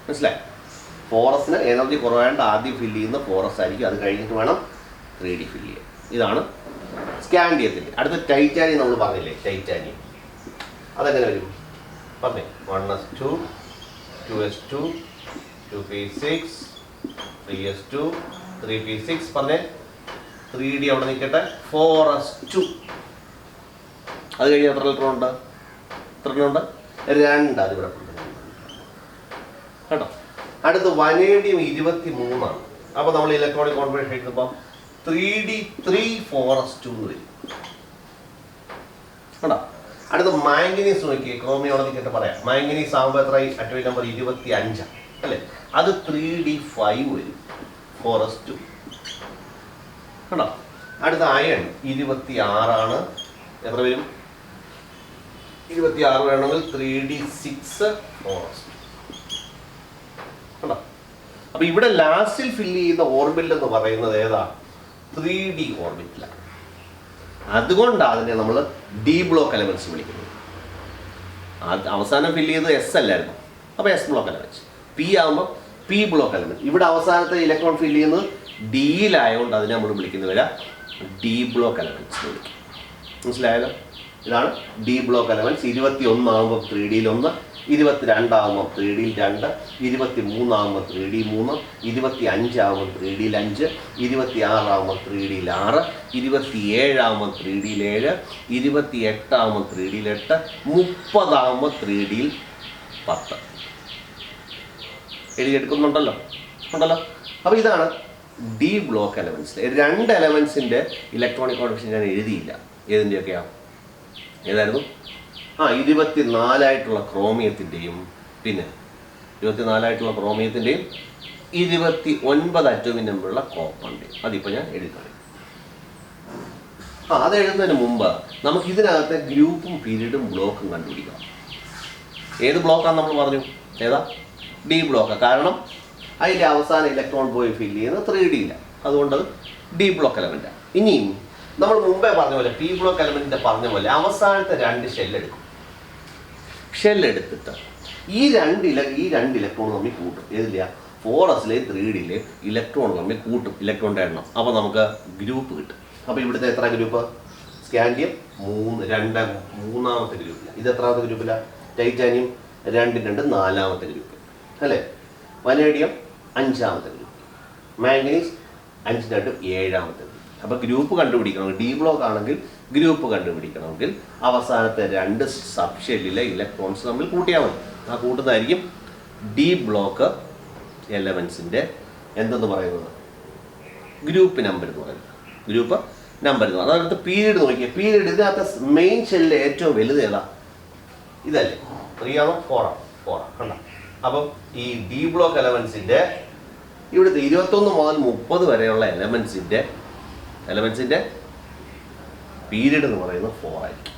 മനസ്സിലായി? 4sന് എനർജി കുറവായതുകൊണ്ട് ആദ്യം ഫില്ല് ചെയ്യുന്ന 4s ആയിരിക്കും, അത് കഴിഞ്ഞിട്ട് വേണം 3D ഫില്ല് ചെയ്യാൻ. ഇതാണ് സ്കാൻഡിയത്തിൻ്റെ. അടുത്ത ടൈറ്റാനിയം നമ്മൾ പറഞ്ഞില്ലേ, ടൈറ്റാനിയം അതെങ്ങനെ വരും പറഞ്ഞേ? 1s2, 2s2, 2p6, 3s2, 3p6 പറഞ്ഞേ. 3D അവിടെ നിൽക്കട്ടെ. 4s2 അത് കഴിഞ്ഞ് എത്ര ഇലക്ട്രോൺ ഉണ്ട്? 2. അത് ഇവിടെ കേട്ടോ. അടുത്ത് വനേഡിയം 23. അപ്പോൾ നമ്മൾ ഇലക്ട്രോണിക് കോൺഫിഗറേഷൻ എടുത്തപ്പോൾ 3D 3, 4s2 എന്ന് വരും കേട്ടോ. അടുത്ത് മാംഗനീസ് നോക്കിയേ, ക്രോമിയം അവിടെ നിൽക്കട്ടെ പറയാം. മാംഗനീസ് ആകുമ്പോൾ എത്ര? അറ്റോമിക് നമ്പർ 25 അല്ലേ? അത് 3D5 വരും, 4s2 കേട്ടോ. അടുത്ത അയൺ 26. എത്ര വരും? 26 വേണമെങ്കിൽ 3D6, 4s2 കേട്ടോ. അപ്പൊ ഇവിടെ ലാസ്റ്റിൽ ഫില്ല് ചെയ്യുന്ന ഓർബിറ്റ് എന്ന് പറയുന്നത് ഏതാ? 3D ഓർബിറ്റിലാണ്. അതുകൊണ്ടാണ് അതിനെ നമ്മൾ ഡി ബ്ലോക്ക് എലമെന്റ്സ് വിളിക്കുന്നത്. അവസാനം ഫില്ല് ചെയ്തത് S അല്ലായിരുന്നു, അപ്പോൾ S ബ്ലോക്ക് എലമെന്റ്സ്. P ആകുമ്പോൾ P ബ്ലോക്ക് എലമെന്റ്. ഇവിടെ അവസാനത്തെ ഇലക്ട്രോൺ ഫില്ല് ചെയ്യുന്നത് ഡിയിലായതുകൊണ്ട് അതിനെ നമ്മൾ വിളിക്കുന്ന വരെ ഡി ബ്ലോക്ക് എലമെന്റ്സ് വിളിക്കും. മനസ്സിലായാലോ? ഇതാണ് ഡി ബ്ലോക്ക് എലമെന്റ്സ്. 21 ആകുമ്പോൾ 3Dയിൽ 1, 22 ആകുമ്പോൾ 3Dയിൽ 2, 23 ആകുമ്പോൾ 3D3, 25 ആകുമ്പോൾ 3Dയിൽ 5, 26 ആകുമ്പോൾ 3Dയിൽ 6, 27 ആകുമ്പോൾ 3Dയിൽ 7, 28 ആകുമ്പോൾ 3Dയിൽ 8, 30 ആകുമ്പോൾ 3Dയിൽ 10. എഴുതിയെടുക്കുന്നുണ്ടല്ലോ, ഉണ്ടല്ലോ. അപ്പോൾ ഇതാണ് ഡി ബ്ലോക്ക് എലമെൻറ്റ്സ്. 2 എലമെൻറ്റ്സിൻ്റെ ഇലക്ട്രോണിക് കോൺഫിഗറേഷൻ ഞാൻ എഴുതിയില്ല. ഏതിൻ്റെയൊക്കെയാണ്? ഏതായിരുന്നു? 24 ക്രോമിയത്തിൻ്റെയും പിന്നെ 24 ക്രോമിയത്തിൻ്റെയും 29 അറ്റോമിക് നമ്പറുള്ള കോപ്പറിൻ്റെയും. അതിപ്പോൾ ഞാൻ എഴുതി. അത് എഴുതുന്നതിന് മുമ്പ് നമുക്ക് ഇതിനകത്തെ ഗ്രൂപ്പും പീരീഡും ബ്ലോക്കും കണ്ടുപിടിക്കണം. ഏത് ബ്ലോക്കാന്ന് നമ്മൾ പറഞ്ഞു? ഏതാ? D block. കാരണം അതിൻ്റെ അവസാന ഇലക്ട്രോൺ പോയി ഫില്ല് ചെയ്യുന്നത് 3D ഇല്ല, അതുകൊണ്ട് ഡി ബ്ലോക്ക് എലമെൻറ്റാണ്. ഇനിയും നമ്മൾ മുമ്പേ പറഞ്ഞ പോലെ പി ബ്ലോക്ക് എലമെൻറ്റിൻ്റെ പറഞ്ഞ പോലെ അവസാനത്തെ 2 ഷെല്ലെടുക്കും. ഷെല്ലെടുത്തിട്ട് ഈ രണ്ട് ഇലക്ട്രോൺ തമ്മിൽ കൂട്ടും. ഏതില്ല? 4sലെയും 3Dയിലെയും ഇലക്ട്രോൺ തമ്മിൽ കൂട്ടും ഇലക്ട്രോണിൻ്റെ എണ്ണം. അപ്പോൾ നമുക്ക് ഗ്രൂപ്പ് കിട്ടും. അപ്പോൾ ഇവിടുത്തെ എത്ര ഗ്രൂപ്പ്? സ്കാൻഡിയം 3-മൂന്നാമത്തെ ഗ്രൂപ്പില്ല. ഇത് എത്രാമത്തെ ഗ്രൂപ്പില്ല? ടൈറ്റാനിയം 2 4-ാമത്തെ ഗ്രൂപ്പ് അല്ലേ? വനേഡിയം 5-ാമത്തെ ഗ്രൂപ്പ്, മാംഗനീസ് 5-2 7-ാമത്തെ ഗ്രൂപ്പ്. അപ്പോൾ ഗ്രൂപ്പ് കണ്ടുപിടിക്കണമെങ്കിൽ ഡി ബ്ലോക്ക് ആണെങ്കിൽ ഗ്രൂപ്പ് കണ്ടുപിടിക്കണമെങ്കിൽ അവസാനത്തെ 2 സബ് ഷെല്ലിലെ ഇലക്ട്രോൺസ് തമ്മിൽ കൂട്ടിയാൽ മതി. ആ കൂട്ടുന്നതായിരിക്കും ഡി ബ്ലോക്ക് എലമെൻസിൻ്റെ എന്തെന്ന് പറയുന്നത്? ഗ്രൂപ്പ് നമ്പർ എന്ന് പറയുന്നത്. ഗ്രൂപ്പ് നമ്പർ എന്ന് പറയുന്നത്. അതടുത്ത് പീരീഡ് നോക്കിയാൽ പീരീഡ് ഇതിനകത്ത് മെയിൻ ഷെല്ലിലെ ഏറ്റവും വലുത് ഏതാ? ഇതല്ലേ? 3 ആണോ 4 ആണോ? 4 കണ്ട. അപ്പം ഈ ഡി ബ്ലോക്ക് എലമെൻസിൻ്റെ ഇവിടുത്തെ 21 മുതൽ 30 വരെയുള്ള എലമെൻസിൻ്റെ പീരീഡ് എന്ന് പറയുന്നത് 4 ആയിരിക്കും.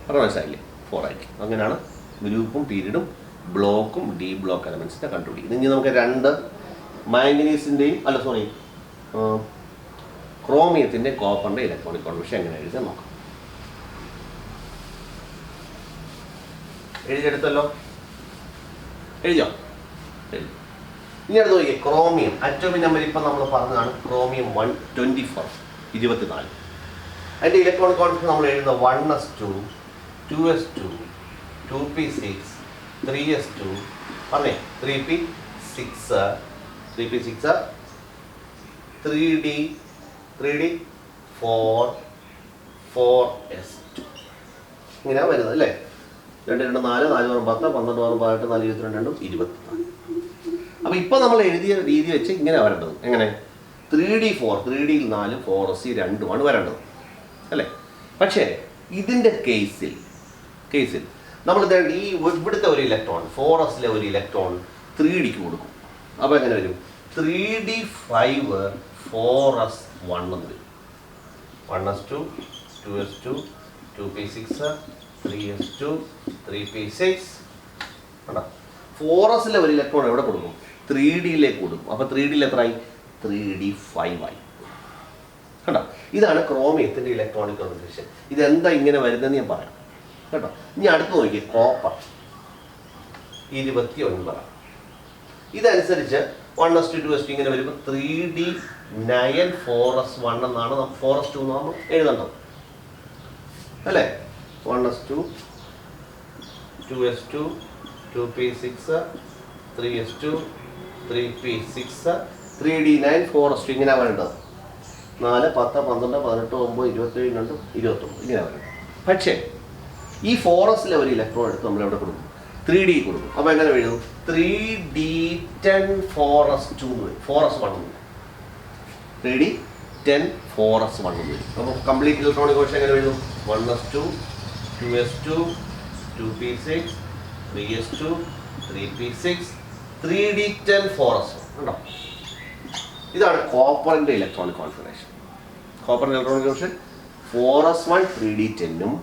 പറഞ്ഞ മനസ്സിലായില്ലേ? 4 ആയിരിക്കും. അങ്ങനെയാണ് ഗ്രൂപ്പും പീരീഡും ബ്ലോക്കും ഡി ബ്ലോക്ക് എലമെൻസിൻ്റെ കണ്ടുപിടിക്കുന്നത്. ഇനി നമുക്ക് 2 മാംഗനീസിൻ്റെയും ക്രോമിയത്തിൻ്റെ കോപ്പറിൻ്റെ ഇലക്ട്രോണിക് കോൺഫിഗറേഷൻ എങ്ങനെ എഴുതാൻ നോക്കാം. എഴുതിയെടുത്തല്ലോ? എഴുതിയോ? എഴുതി. ഇനി അടുത്ത് നോക്കിയേ, ക്രോമിയം അറ്റോമിക് നമ്പർ ഇപ്പം നമ്മൾ പറഞ്ഞതാണ്. ക്രോമിയം 24. അതിൻ്റെ ഇലക്ട്രോണിക് കോൺഫിഗറേഷൻ നമ്മൾ എഴുതുന്ന 1s2 2s2 2p6 3s2 പറഞ്ഞേ 3p6 3d 4s2 ഇങ്ങനെയാണ് വരുന്നത് അല്ലേ? 2 2 4 4 10 12 18 4 22 24. അപ്പോൾ ഇപ്പോൾ നമ്മൾ എഴുതിയ രീതി വെച്ച് ഇങ്ങനെ വരേണ്ടത്. എങ്ങനെ? 3d4 3d 4 4s 2 ആണ് വരേണ്ടത് അല്ലേ? പക്ഷേ ഇതിൻ്റെ കേസിൽ നമ്മൾ ഈ ഇവിടുത്തെ ഒരു ഇലക്ട്രോൺ 4sലെ ഒരു ഇലക്ട്രോൺ 3dക്ക് കൊടുക്കും. അപ്പോൾ എങ്ങനെ വരും? 3d5 4s1 എന്ന് വരും. 1s2 2s2 2p6 3s2 3p6 കണ്ടോ? 4sലെ ഒരു ഇലക്ട്രോൺ എവിടെ കൊടുക്കും? 3dയിലേക്ക് കൊടുക്കും. അപ്പോൾ 3dയിൽ എത്രയായി? 3d5 ആയി. കണ്ടോ? ഇതാണ് ക്രോമിയത്തിൻ്റെ ഇലക്ട്രോണിക് കോൺഫിഗറേഷൻ. ഇതെന്താ ഇങ്ങനെ വരുന്നതെന്ന് ഞാൻ പറയാം കേട്ടോ. ഇനി അടുത്ത് നോക്കിയേ, കോപ്പർ 29. ഇതനുസരിച്ച് 1s2 2s2 ഇങ്ങനെ വരുമ്പോൾ 3d9 4s1 എന്നാണ് 4s2 നമ്മൾ എഴുതേണ്ടത് അല്ലേ? 1s2 2s2 2p6 3s2 3p6 3d9 4s2 ഇങ്ങനെ വരേണ്ടത്. 4 10 12 18 9 27 2 29 ഇങ്ങനെ വരണം. പക്ഷേ ഈ 4sലെ ഒരു ഇലക്ട്രോൺ എടുത്ത് നമ്മൾ എവിടെ കൊടുക്കും? 3d കൊടുക്കും. അപ്പോൾ എങ്ങനെ എഴുതും? 3d10 4s2 4s1 3d10 4s1 വരും. അപ്പോൾ കംപ്ലീറ്റ് ഇലക്ട്രോണിക് കോൺഫിഗറേഷൻ എങ്ങനെ എഴുതും? 1s2 2s2 2p6 3s2 3p6 3d10 4s1 ഉണ്ടോ? ഇതാണ് കോപ്പറിൻ്റെ ഇലക്ട്രോണിക് കോൺഫിഗറേഷൻ. കോപ്പറിൻ്റെ ഇലക്ട്രോണിക് കോൺഫിഗറേഷൻ 4s1 3d10ഉം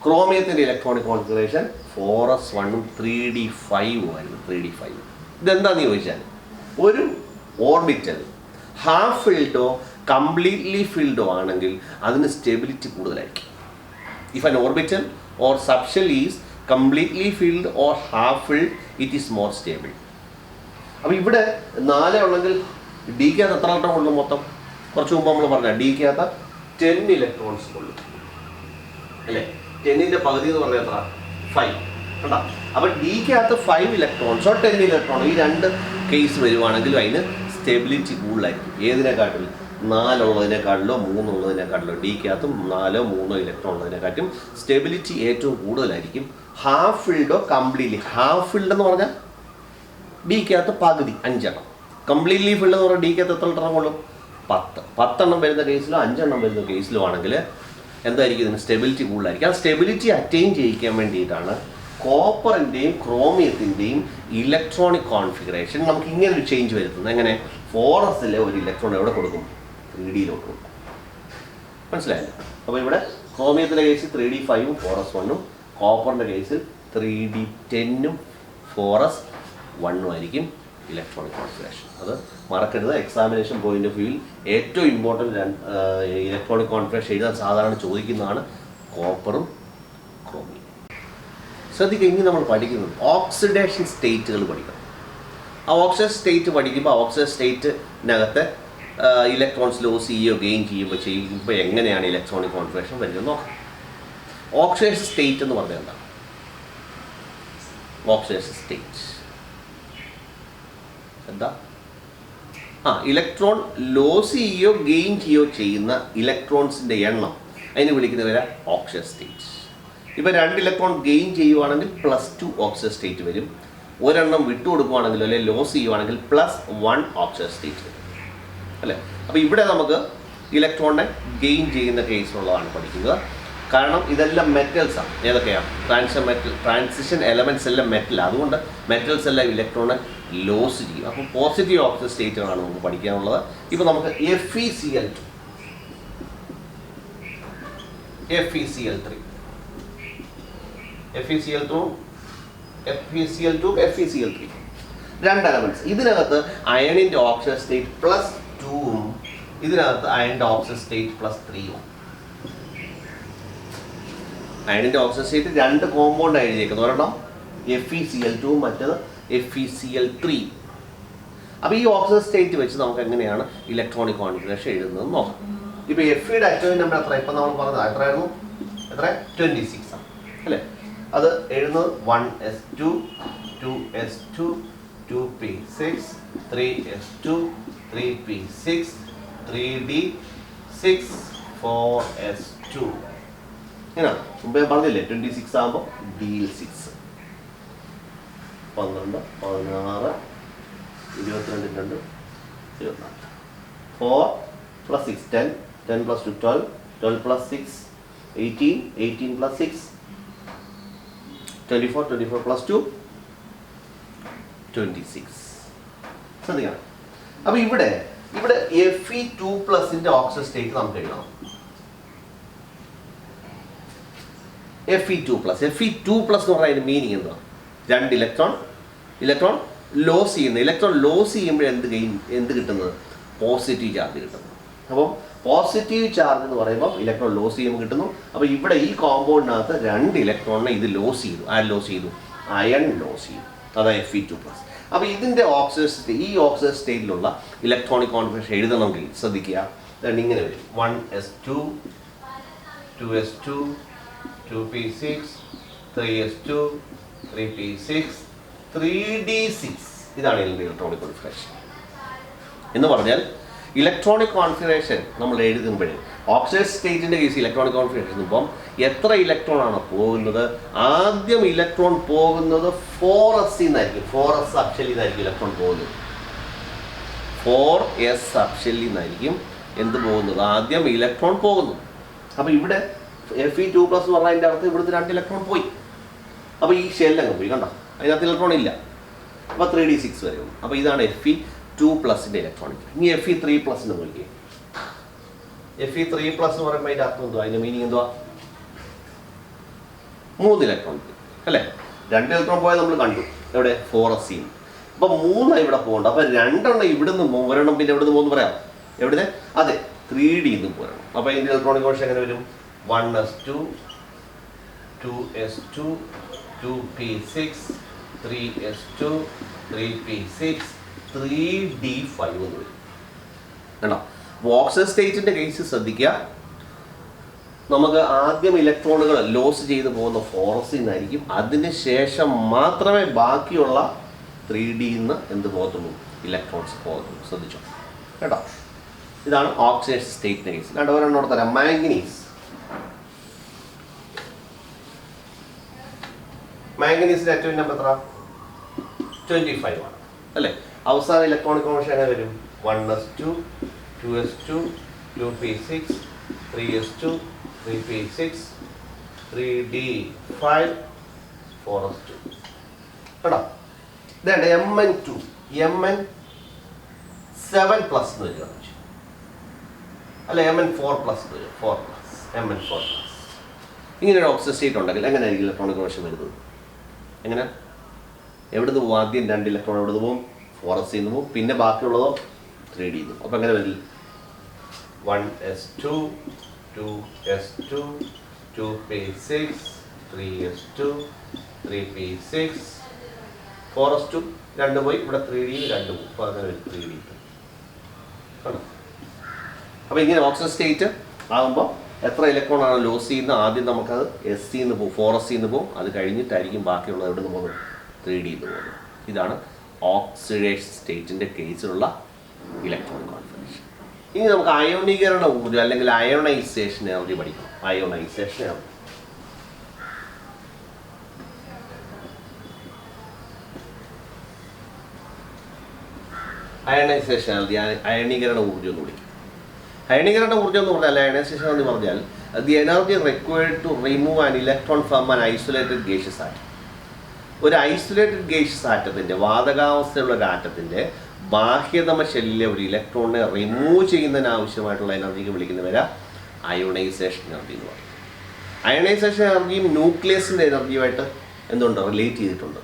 ക്രോമിയത്തിൻ്റെ ഇലക്ട്രോണിക് കോൺഫിഗറേഷൻ 4s1ഉം 3d5ഉം ആയിരുന്നു. 3d5 ഇതെന്താണെന്ന് ചോദിച്ചാൽ, ഒരു ഓർബിറ്റൽ ഹാഫ് ഫിൽഡോ കംപ്ലീറ്റ്ലി ഫിൽഡോ ആണെങ്കിൽ അതിന് സ്റ്റെബിലിറ്റി കൂടുതലായിരിക്കും. If an orbital or subshell is completely filled or half filled it is more stable. അപ്പോൾ ഇവിടെ 4 ഉണ്ടെങ്കിൽ ഡിക്കകത്ത് എത്ര ഇലക്ട്രോൺ കൊള്ളും മൊത്തം? കുറച്ച് മുമ്പ് നമ്മൾ പറഞ്ഞ ഡിക്കകത്ത് 10 ഇലക്ട്രോൺസ് കൊള്ളും അല്ലേ? 10ൻ്റെ പകുതി എന്ന് പറഞ്ഞാൽ എത്ര? 5 കണ്ടോ? അപ്പോൾ ഡിക്കകത്ത് 5 ഇലക്ട്രോൺസോ 10 ഇലക്ട്രോണോ ഈ 2 കേസ് വരുവാണെങ്കിലും അതിന് സ്റ്റെബിലിറ്റി കൂടുതലായിരിക്കും. ഏതിനെക്കാട്ടിലും? 4 ഉള്ളതിനെക്കാട്ടിലോ 3 ഉള്ളതിനെക്കാട്ടിലോ ഡിക്കകത്തും 4 3 ഇലക്ട്രോൺ ഉള്ളതിനെക്കാട്ടും സ്റ്റെബിലിറ്റി ഏറ്റവും കൂടുതലായിരിക്കും ഹാഫ് ഫിൽഡോ കംപ്ലീറ്റ്ലി. ഹാഫ് ഫിൽഡ് എന്ന് പറഞ്ഞാൽ ഡിക്കകത്ത് പകുതി 5 എണ്ണം. കംപ്ലീറ്റ്ലി ഫില്ല് എന്ന് പറഞ്ഞാൽ ഡിക്കകത്ത് എത്ര എണ്ണം കൊള്ളും? 10 എണ്ണം വരുന്ന കേസിലോ 5 എണ്ണം വരുന്ന കേസിലോ ആണെങ്കിൽ എന്തായിരിക്കും ഇതിന് സ്റ്റെബിലിറ്റി കൂടുതലായിരിക്കും. ആ സ്റ്റെബിലിറ്റി അറ്റൈൻ ചെയ്യിക്കാൻ വേണ്ടിയിട്ടാണ് കോപ്പറിൻ്റെയും ക്രോമിയത്തിൻ്റെയും ഇലക്ട്രോണിക് കോൺഫിഗറേഷൻ നമുക്ക് ഇങ്ങനെ ഒരു ചേഞ്ച് വരുത്തുന്നത്. എങ്ങനെ? 4s ഒരു ഇലക്ട്രോൺ എവിടെ കൊടുക്കും? 3D കൊടുക്കും. മനസ്സിലായില്ല? അപ്പോൾ ഇവിടെ ക്രോമിയത്തിൻ്റെ കേസിൽ 3D5ഉം 4s1ഉം, കോപ്പറിൻ്റെ കേസിൽ 3D10ഉം 4s1ഉം ആയിരിക്കും ഇലക്ട്രോണിക് കോൺഫിഗറേഷൻ. അത് മറക്കരുത്. എക്സാമിനേഷൻ പോയിന്റ് ഓഫ് വ്യൂവിൽ ഏറ്റവും ഇമ്പോർട്ടൻ്റ് ഇലക്ട്രോണിക് കോൺഫിഗറേഷൻ എഴുതാൻ സാധാരണ ചോദിക്കുന്നതാണ് കോപ്പറും ക്രോമിയം. ശ്രദ്ധിക്കുക, ഇനി നമ്മൾ പഠിക്കുന്നത് ഓക്സിഡേഷൻ സ്റ്റേറ്റുകൾ പഠിക്കണം. ആ ഓക്സിഡേഷൻ സ്റ്റേറ്റ് പഠിക്കുമ്പോൾ ആ ഓക്സിഡേഷൻ സ്റ്റേറ്റിനകത്തെ ഇലക്ട്രോൺസ് ലോസ് ചെയ്യുകയോ ഗെയിൻ ചെയ്യുമ്പോൾ എങ്ങനെയാണ് ഇലക്ട്രോണിക് കോൺഫിഗറേഷൻ വരുന്നത് നോക്കാം. ഓക്സിഡേഷൻ സ്റ്റേറ്റ് എന്ന് പറഞ്ഞാൽ എന്താണ്? ഓക്സിഡേഷൻ സ്റ്റേറ്റ് എന്താ? ഇലക്ട്രോൺ ലോസ് ചെയ്യുകയോ ഗെയിൻ ചെയ്യുകയോ ചെയ്യുന്ന ഇലക്ട്രോൺസിൻ്റെ എണ്ണം, അതിന് വിളിക്കുന്ന പേര് ഓക്സിഡേഷൻ സ്റ്റേറ്റ്. ഇപ്പോൾ 2 ഇലക്ട്രോൺ ഗെയിൻ ചെയ്യുവാണെങ്കിൽ +2 ഓക്സിഡേഷൻ സ്റ്റേറ്റ് വരും. ഒരെണ്ണം വിട്ടുകൊടുക്കുകയാണെങ്കിലോ അല്ലെങ്കിൽ ലോസ് ചെയ്യുവാണെങ്കിൽ +1 ഓക്സിഡേഷൻ സ്റ്റേറ്റ് വരും, അല്ലേ? അപ്പോൾ ഇവിടെ നമുക്ക് ഇലക്ട്രോണിനെ ഗെയിൻ ചെയ്യുന്ന കേസിലുള്ളതാണ് പഠിക്കുന്നത്. കാരണം ഇതെല്ലാം മെറ്റൽസാണ്. ഏതൊക്കെയാണ്? ട്രാൻസിഷൻ എലമെൻറ്റ്സ് എല്ലാം മെറ്റലാണ്. അതുകൊണ്ട് മെറ്റൽസ് എല്ലാം ഇലക്ട്രോണെ ലോസ് ചെയ്യും. അപ്പോൾ പോസിറ്റീവ് ഓക്സിഡേഷൻ സ്റ്റേറ്റുകളാണ് നമുക്ക് പഠിക്കാനുള്ളത്. ഇപ്പോൾ നമുക്ക് FeCl2, FeCl3, FeCl2, 2 എലമെൻറ്റ്സ്. ഇതിനകത്ത് അയണിൻ്റെ ഓക്സിഡേഷൻ സ്റ്റേറ്റ് +2ഉം ഇതിനകത്ത് അയണിൻ്റെ ഓക്സിഡേഷൻ സ്റ്റേറ്റ് +3ഉം. അയണിൻ്റെ ഓക്സിജൻ സ്റ്റേറ്റ് 2 കോമ്പൗണ്ട് എഴുതിയേക്കുന്നത്. ഒരെണ്ണം FeCl2, മറ്റേത് FeCl3. അപ്പോൾ ഈ ഓക്സിജൻ സ്റ്റേറ്റ് വെച്ച് നമുക്ക് എങ്ങനെയാണ് ഇലക്ട്രോണിക് കോൺഫിഗറേഷൻ എഴുതുന്നത് നോക്കാം. ഇപ്പോൾ Feയുടെ അറ്റോമിക് നമ്പർ എത്ര? ഇപ്പം നമ്മൾ പറഞ്ഞത് എത്രയായിരുന്നു? 26 ആണ്, അല്ലേ? അത് എഴുതുന്നത് 1s2, 2s2, 2p6, 3s2, 3p6, 3d6, 4s2. ഇങ്ങനെയാണ്. മുമ്പ് ഞാൻ പറഞ്ഞില്ലേ 26 ആകുമ്പോൾ D6, 12, 16, 22, 2, 24. 4 + 6 10, 10 + 2 12, 12 + 6 18, 18 + 6 24, 24 + 2 26. ശ്രദ്ധിക്കണം. അപ്പോൾ ഇവിടെ Fe2+ന്റെ ഓക്സിജൻ സ്റ്റേറ്റ് നമുക്ക് എഴുതണം. Fe2+. Fe2+ എന്ന് പറഞ്ഞാൽ അതിൻ്റെ മീനിങ് എന്താ? 2 ഇലക്ട്രോൺ ലോസ് ചെയ്യുന്നത്. ഇലക്ട്രോൺ ലോസ് ചെയ്യുമ്പോൾ എന്ത് കിട്ടുന്നത്? പോസിറ്റീവ് ചാർജ് കിട്ടുന്നു. അപ്പം പോസിറ്റീവ് ചാർജ് എന്ന് പറയുമ്പോൾ ഇലക്ട്രോൺ ലോസ് ചെയ്യുമ്പോൾ കിട്ടുന്നു. അപ്പോൾ ഇവിടെ ഈ കോമ്പൗണ്ടിനകത്ത് 2 ഇലക്ട്രോണിനെ ഇത് ലോസ് ചെയ്തു. ആര് ലോസ് ചെയ്തു? അയൺ ലോസ് ചെയ്തു. അതാണ് Fe2+. അപ്പോൾ ഇതിൻ്റെ ഈ ഓക്സിജൻ സ്റ്റേറ്റിലുള്ള ഇലക്ട്രോണിക് കോൺഫിഗറേഷൻ എഴുതണമെങ്കിൽ ശ്രദ്ധിക്കുക, ഇങ്ങനെ വരും. 1s2, 2s2, 2p6, 3s2, 3p6, 3d6. ഇതാണ് ഇതിൻ്റെ ഇലക്ട്രോണിക് കോൺഫിഗറേഷൻ. എന്ന് പറഞ്ഞാൽ ഇലക്ട്രോണിക് കോൺഫിഗറേഷൻ നമ്മൾ എഴുതുമ്പോഴേ ഓക്സിജൻ സ്റ്റേറ്റിൻ്റെ കേസ് ഇലക്ട്രോണിക് കോൺഫിഗറേഷൻ എഴുതുമ്പം എത്ര ഇലക്ട്രോൺ ആണ് പോകുന്നത്? ആദ്യം ഇലക്ട്രോൺ പോകുന്നത് 4s നിന്നായിരിക്കും. 4s സബ്ഷെല്ലിൽ നിന്നായിരിക്കും ഇലക്ട്രോൺ പോകുന്നത്. 4s സബ്ഷെല്ലിൽ നിന്നായിരിക്കും എന്ത് പോകുന്നത്? ആദ്യം ഇലക്ട്രോൺ പോകുന്നു. അപ്പോൾ ഇവിടെ Fe2+ എന്ന് പറഞ്ഞാൽ അതിൻ്റെ അർത്ഥം ഇവിടുത്തെ 2 ഇലക്ട്രോൺ പോയി. അപ്പോൾ ഈ ഷെല്ലങ്ങ് പോയി, കണ്ടോ? അതിനകത്ത് ഇലക്ട്രോൺ ഇല്ല. അപ്പോൾ 3d6 വരെ ഉള്ളൂ. അപ്പോൾ ഇതാണ് Fe2+ൻ്റെ ഇലക്ട്രോണിക്. ഇനി Fe3+ എന്ന് വിളിക്കുക. Fe3+ എന്ന് പറയുമ്പോൾ അതിൻ്റെ അർത്ഥം എന്തുവാ? അതിൻ്റെ മീനിങ് എന്തുവാ? 3 ഇലക്ട്രോൺ അല്ലേ? 2 ഇലക്ട്രോൺ പോയത് നമ്മൾ കണ്ടു. എവിടെ? 4s. അപ്പോൾ 3 ഇവിടെ പോകണ്ട. അപ്പോൾ 2 ഇവിടുന്ന് പോരണം. പിന്നെ എവിടെ നിന്ന് പോകുന്നു പറയാം? എവിടെ? അതെ, 3D പോരണം. അപ്പോൾ ഇതിൻ്റെ ഇലക്ട്രോണിക് കോൺഫിഗറേഷൻ എങ്ങനെ വരും? 1s2, 2s2, 2p6, 3s2, 3p6, 3d5 എന്ന് വരും. കണ്ടോ? ഓക്സിജൻ സ്റ്റേറ്റിൻ്റെ കേസ് ശ്രദ്ധിക്കുക. നമുക്ക് ആദ്യം ഇലക്ട്രോണുകൾ ലോസ് ചെയ്ത് പോകുന്ന 4s നിന്നായിരിക്കും. അതിന് ശേഷം മാത്രമേ ബാക്കിയുള്ള 3D എന്ത് പോകത്തുള്ളൂ? ഇലക്ട്രോൺസ് പോകത്തുള്ളൂ. ശ്രദ്ധിച്ചോ കേട്ടോ? ഇതാണ് ഓക്സിഡേഷൻ സ്റ്റേറ്റിൻ്റെ കേസ്. ഒരെണ്ണം തരാം. മാംഗനീസിൻ്റെ അറ്റോമിക് നമ്പർ എത്ര? 25 ആണ്. അല്ലേ? അവസാന ഇലക്ട്രോണിക് കോൺഫിഗറേഷൻ എങ്ങനെ വരും? 1s2 2s2 2p6 3s2 3p6 3d5 4s2 കേട്ടോ. ഇതാണ് mn2 mn7+ എന്ന് വരിക അല്ല mn4+ വരും 4+ mn4+. ഇങ്ങനെ ഒരു ഓക്സിജൻ സ്റ്റേറ്റ് ഉണ്ടെങ്കിൽ എങ്ങനെയായിരിക്കും ഇലക്ട്രോണിക് കോൺഫിഗറേഷൻ വരുന്നത്? എങ്ങനെ? എവിടുന്ന് പോകും? ആദ്യം 2 ഇലക്ട്രോൺ എവിടെ നിന്ന് പോകും? 4s നിന്ന് പോകും. പിന്നെ ബാക്കിയുള്ളതോ 3d നിന്ന്. അപ്പോൾ എങ്ങനെ വരില്ല? 1s2 2s2 2p6 3s2 3p6 4s2 2 പോയി. ഇവിടെ 3d 2 പോകും. അപ്പോൾ അങ്ങനെ വരും 3d. അപ്പോൾ ഇങ്ങനെ ഓക്സിജൻ സ്റ്റേറ്റ് ആകുമ്പോൾ എത്ര ഇലക്ട്രോൺ ആണ് ലോസ് ചെയ്യുന്നത്? ആദ്യം നമുക്കത് എസ് സി നിന്ന് പോകും, 4s നിന്ന് പോകും. അത് കഴിഞ്ഞിട്ടായിരിക്കും ബാക്കിയുള്ളത് എവിടെ നിന്ന് പോകുന്നത്? 3d നിന്ന് പോകുന്നത്. ഇതാണ് ഓക്സിഡേഷൻ സ്റ്റേറ്റിൻ്റെ കേസിലുള്ള ഇലക്ട്രോണിക് കോൺഫിഗറേഷൻ. ഇനി നമുക്ക് അയോണീകരണ ഊർജ്ജം അല്ലെങ്കിൽ അയോണൈസേഷൻ എനർജി പഠിക്കണം. അയോണൈസേഷൻ എനർജി അയണൈസേഷൻ എനർജി അയണീകരണ ഊർജ്ജം എന്ന് വിളിക്കും. അയണീകരണ ഊർജ്ജം എന്ന് പറഞ്ഞാൽ അയണൈസേഷൻ എന്ന് പറഞ്ഞാൽ the energy required to remove an electron from an isolated gaseous atom. ഒരു ഐസൊലേറ്റഡ് ഗേഷ്യസ് ആറ്റത്തിൻ്റെ വാതകാവസ്ഥയുള്ള ഒരു ആറ്റത്തിൻ്റെ ബാഹ്യതമ ഷെല്ലിലെ ഒരു ഇലക്ട്രോണിനെ റിമൂവ് ചെയ്യുന്നതിന് ആവശ്യമായിട്ടുള്ള എനർജിക്ക് വിളിക്കുന്നവരാ അയോണൈസേഷൻ എനർജി എന്ന് പറയും. അയോണൈസേഷൻ എനർജിയും ന്യൂക്ലിയസിൻ്റെ എനർജിയുമായിട്ട് എന്തുണ്ട്? റിലേറ്റ് ചെയ്തിട്ടുണ്ട്.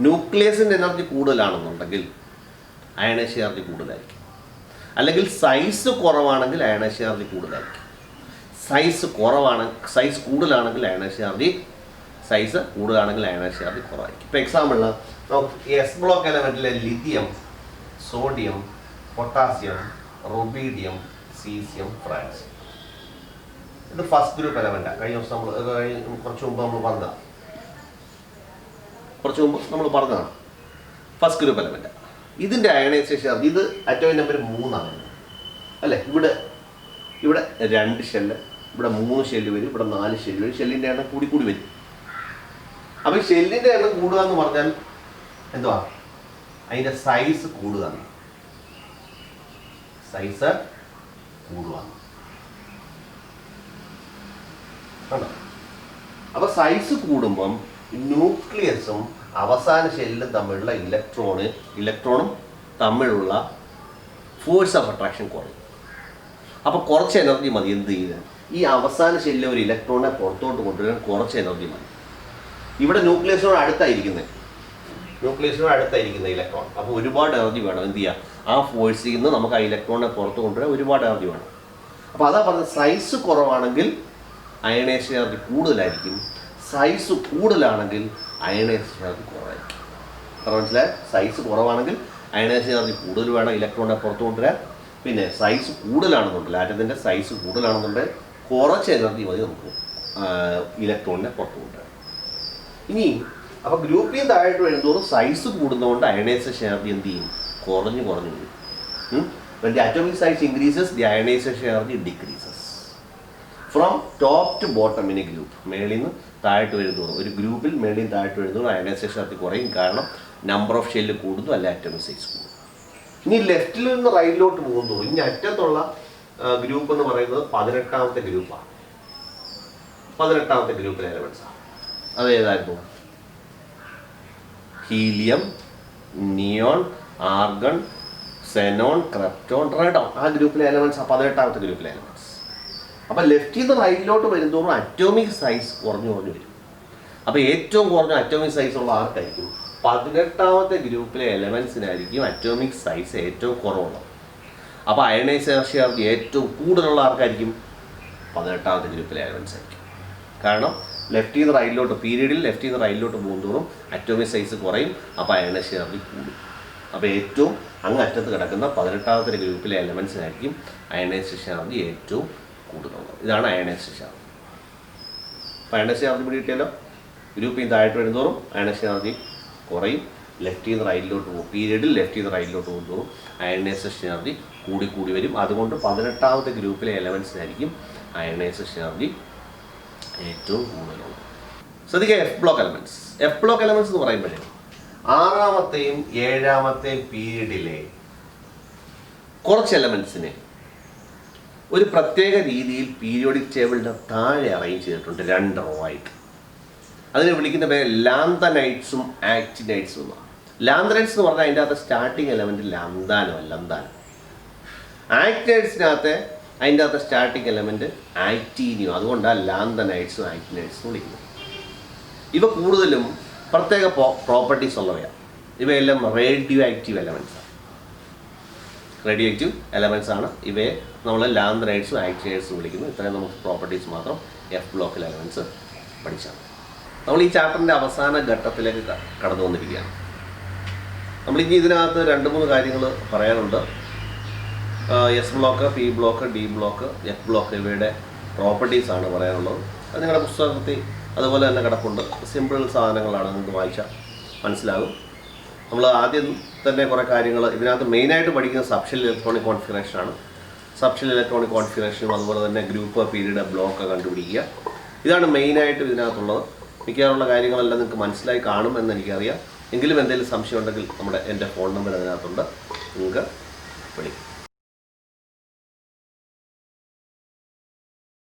ന്യൂക്ലിയസിൻ്റെ എനർജി കൂടുതലാണെന്നുണ്ടെങ്കിൽ അയണൈസേഷൻ എനർജി കൂടുതലായിരിക്കും. അല്ലെങ്കിൽ സൈസ് കുറവാണെങ്കിൽ അയണൈസേഷൻ എനർജി കൂടുതലായിരിക്കും. സൈസ് കൂടുതലാണെങ്കിൽ അയണൈസേഷൻ എനർജി കുറവായിരിക്കും. ഇപ്പോൾ എക്സാമ്പിളിന് നമുക്ക് എസ് ബ്ലോക്ക് എലമെൻറ്റിലെ lithium, sodium, potassium, rubidium, caesium, francium, ഇത് ഫസ്റ്റ് ഗ്രൂപ്പ് എലമെൻറ്റാണ്. കുറച്ച് മുമ്പ് നമ്മൾ പറഞ്ഞതാണ് ഫസ്റ്റ് ഗ്രൂപ്പ് എലമെൻറ്റാണ്. ഇതിൻ്റെ അയണൈസേഷൻ ഇത് അറ്റോമിക് നമ്പർ 3 ആണ് അല്ലേ? ഇവിടെ 2 ഷെല്ല്, ഇവിടെ 3 ഷെല്ല് വരും, ഇവിടെ 4 ഷെല്ല് വരും. ഷെല്ലിൻ്റെ എണ്ണം കൂടി വരും. അപ്പോൾ ഈ ഷെല്ലിൻ്റെ എണ്ണം കൂടുക എന്ന് പറഞ്ഞാൽ എന്തുവാ? അതിൻ്റെ സൈസ് കൂടുക. അപ്പോൾ സൈസ് കൂടുമ്പം ന്യൂക്ലിയസും അവസാന ഷെല്ലും തമ്മിലുള്ള ഇലക്ട്രോണും തമ്മിലുള്ള ഫോഴ്സ് ഓഫ് അട്രാക്ഷൻ കുറയും. അപ്പോൾ കുറച്ച് എനർജി മതി എന്ത് ചെയ്യാൻ? ഈ അവസാന ഷെല്ലിലെ ഒരു ഇലക്ട്രോണിനെ പുറത്തോട്ട് കൊണ്ടുവരാൻ കുറച്ച് എനർജി മതി. ഇവിടെ ന്യൂക്ലിയസിനോട് അടുത്തായിരിക്കുന്ന ഇലക്ട്രോൺ. അപ്പോൾ ഒരുപാട് എനർജി വേണം എന്ത് ചെയ്യുക? ആ ഫോഴ്സിൽ നിന്ന് നമുക്ക് ആ ഇലക്ട്രോണിനെ പുറത്ത് കൊണ്ടുവരാൻ ഒരുപാട് എനർജി വേണം. അപ്പോൾ അതാ പറഞ്ഞത്, സൈസ് കുറവാണെങ്കിൽ അയണൈസേഷൻ എനർജി കൂടുതലായിരിക്കും, സൈസ് കൂടുതലാണെങ്കിൽ അയണൈസേഷൻ എനർജി കുറവായിരിക്കും. മനസ്സിലായി? സൈസ് കുറവാണെങ്കിൽ അയണൈസേഷൻ എനർജി കൂടുതൽ വേണം ഇലക്ട്രോണിനെ പുറത്ത് കൊണ്ടുവരാൻ. പിന്നെ സൈസ് കൂടുതലാണെന്നുണ്ടെങ്കിൽ ആറ്റത്തിൻ്റെ സൈസ് കൂടുതലാണെന്നുണ്ടെങ്കിൽ കുറച്ച് എനർജി മതി നമുക്ക് ഇലക്ട്രോണിനെ പുറത്ത് കൊണ്ടുവരാൻ. ഇനി അപ്പോൾ ഗ്രൂപ്പിൽ താഴോട്ട് വരുന്നതോറും സൈസ് കൂടുന്നതുകൊണ്ട് അയണൈസേഷൻ എനർജി എന്ത് ചെയ്യും? കുറഞ്ഞു വരും. When the atomic size increases, the ionization energy decreases. From top to bottom in a group. മേളിൽ നിന്ന് താഴോട്ട് വരുന്നതോറും ഒരു ഗ്രൂപ്പിൽ മേളിൽ നിന്ന് താഴോട്ട് വരുന്നതോറും അയണൈസേഷൻ എനർജി കുറയും. കാരണം നമ്പർ ഓഫ് ഷെല്ല് കൂടുന്നു, അല്ല അറ്റോമിക് സൈസ് കൂടും. ഇനി ലെഫ്റ്റിൽ നിന്ന് റൈറ്റിലോട്ട് പോകുന്നതോറും ഇനി അറ്റത്തുള്ള ഗ്രൂപ്പ് എന്ന് പറയുന്നത് 18ാമത്തെ ഗ്രൂപ്പാണ്. 18ാമത്തെ ഗ്രൂപ്പിലെ എലമെൻസാണ്. അതേതായിരുന്നു? Helium, neon, argon, xenon, krypton, radon. ആ ഗ്രൂപ്പിലെ എലമെൻസ് 18ാമത്തെ ഗ്രൂപ്പിലെ എലമെൻസ്. അപ്പോൾ ലെഫ്റ്റിൽ നിന്ന് റൈറ്റിലോട്ട് വരുന്നതോറും അറ്റോമിക് സൈസ് കുറഞ്ഞു വരും. അപ്പോൾ ഏറ്റവും കുറഞ്ഞ അറ്റോമിക് സൈസ് ഉള്ള ആർക്കായിരിക്കും? 18ാമത്തെ ഗ്രൂപ്പിലെ എലമെൻസിനായിരിക്കും അറ്റോമിക് സൈസ് ഏറ്റവും കുറവുള്ളത്. അപ്പോൾ അയണൈസേഷൻ എനർജി ഏറ്റവും കൂടുതലുള്ള ആർക്കായിരിക്കും? 18ാമത്തെ ഗ്രൂപ്പിലെ എലമെൻസ് ആയിരിക്കും. കാരണം ലെഫ്റ്റിൽ നിന്ന് റൈറ്റിലോട്ട് പോകുന്നതോറും അറ്റോമിക് സൈസ് കുറയും. അപ്പോൾ അയണൈസേഷൻ എനർജി കൂടും. അപ്പോൾ ഏറ്റവും അങ്ങ് അറ്റത്ത് കിടക്കുന്ന 18ാമത്തെ ഗ്രൂപ്പിലെ എലമെൻസിനായിരിക്കും അയണൈസേഷൻ എനർജി ഏറ്റവും കൂടുതലുള്ളത്. ഇതാണ് അയണൈസേഷൻ എനർജി. അപ്പോൾ അയണൈസേഷൻ എനർജി പിടികിട്ടിയല്ലോ. ഗ്രൂപ്പിൽ നിന്ന് താഴോട്ട് വരുന്നതോറും അയണൈസേഷൻ എനർജി കുറയും. ലെഫ്റ്റിൽ നിന്ന് റൈറ്റിലോട്ട് പോകും. പീരീഡിൽ ലെഫ്റ്റിൽ നിന്ന് റൈറ്റിലോട്ട് പോകുന്നതോറും അയണൈസേഷൻ എനർജി കൂടി വരും. അതുകൊണ്ട് 18ാമത്തെ ഗ്രൂപ്പിലെ എലമെൻസിനായിരിക്കും അയണൈസേഷൻ എനർജി ഏറ്റവും കൂടുതലുള്ളത്. ശ്രദ്ധിക്കുക, എഫ് ബ്ലോക്ക് എലമെൻറ്റ്സ് എന്ന് പറയുമ്പോഴേ 6ാമത്തെയും 7ാമത്തെയും പീരീഡിലെ കുറച്ച് എലമെൻസിനെ ഒരു പ്രത്യേക രീതിയിൽ പീരിയോഡിക് ടേബിളിൻ്റെ താഴെ അറേഞ്ച് ചെയ്തിട്ടുണ്ട് 2 റോ ആയിട്ട്. അതിനെ വിളിക്കുന്ന പേര് ലാന്തനൈറ്റ്സും ആക്റ്റിനൈറ്റ്സും എന്നാണ്. ലാന്തനൈറ്റ്സ് എന്ന് പറഞ്ഞാൽ അതിൻ്റെ അകത്ത് സ്റ്റാർട്ടിങ് എലമെൻറ്റ് ലന്താനം. ആക്റ്റിനൈറ്റ്സിനകത്ത് അതിൻ്റെ അകത്ത് സ്റ്റാർട്ടിങ് എലമെൻറ്റ് ആക്റ്റീനിയോ. അതുകൊണ്ടാണ് ലാന്തനൈറ്റ്സും ആക്റ്റിനൈറ്റ്സും വിളിക്കുന്നത്. ഇവ കൂടുതലും പ്രത്യേക പ്രോപ്പർട്ടീസ് ഉള്ളവയാണ്. ഇവയെല്ലാം റേഡിയോ ആക്റ്റീവ് എലമെൻറ്റ്സ് ആണ്. ഇവയെ നമ്മൾ ലാന്തനൈറ്റ്സും ആക്റ്റിനൈറ്റ്സും വിളിക്കുന്നു. ഇത്രയും നമുക്ക് പ്രോപ്പർട്ടീസ് മാത്രം എഫ് ബ്ലോക്കിൽ എലമെൻറ്റ്സ് പഠിച്ചാൽ. നമ്മൾ ഈ ചാപ്റ്ററിൻ്റെ അവസാന ഘട്ടത്തിലേക്ക് കടന്നു വന്നിരിക്കുകയാണ്. നമ്മളിനി ഇതിനകത്ത് 2-3 കാര്യങ്ങൾ പറയാനുണ്ട്. S block, P block, D block, F block ഇവയുടെ പ്രോപ്പർട്ടീസാണ് പറയാനുള്ളത്. അത് നിങ്ങളുടെ പുസ്തകത്തിൽ അതുപോലെ തന്നെ കിടപ്പുണ്ട്. സിമ്പിൾ സാധനങ്ങളാണ്, നിങ്ങൾക്ക് വായിച്ചാൽ മനസ്സിലാകും. നമ്മൾ ആദ്യം തന്നെ കുറേ കാര്യങ്ങൾ ഇതിനകത്ത് മെയിനായിട്ട് പഠിക്കുന്ന സബ്ഷെൽ ഇലക്ട്രോണിക് കോൺഫിഗറേഷനാണ്. സബ്ഷെൽ ഇലക്ട്രോണിക് കോൺഫിഗറേഷനും അതുപോലെ തന്നെ ഗ്രൂപ്പ്, പീരീഡ്, ബ്ലോക്ക് കണ്ടുപിടിക്കുക. ഇതാണ് മെയിനായിട്ട് ഇതിനകത്തുള്ളത്. മിക്കവാറുള്ള കാര്യങ്ങളെല്ലാം നിങ്ങൾക്ക് മനസ്സിലായി കാണും എന്ന് എനിക്കറിയാം. എങ്കിലും എന്തെങ്കിലും സംശയം ഉണ്ടെങ്കിൽ എൻ്റെ ഫോൺ നമ്പർ അതിനകത്തുണ്ട്, നിങ്ങൾക്ക് വിളിക്കും.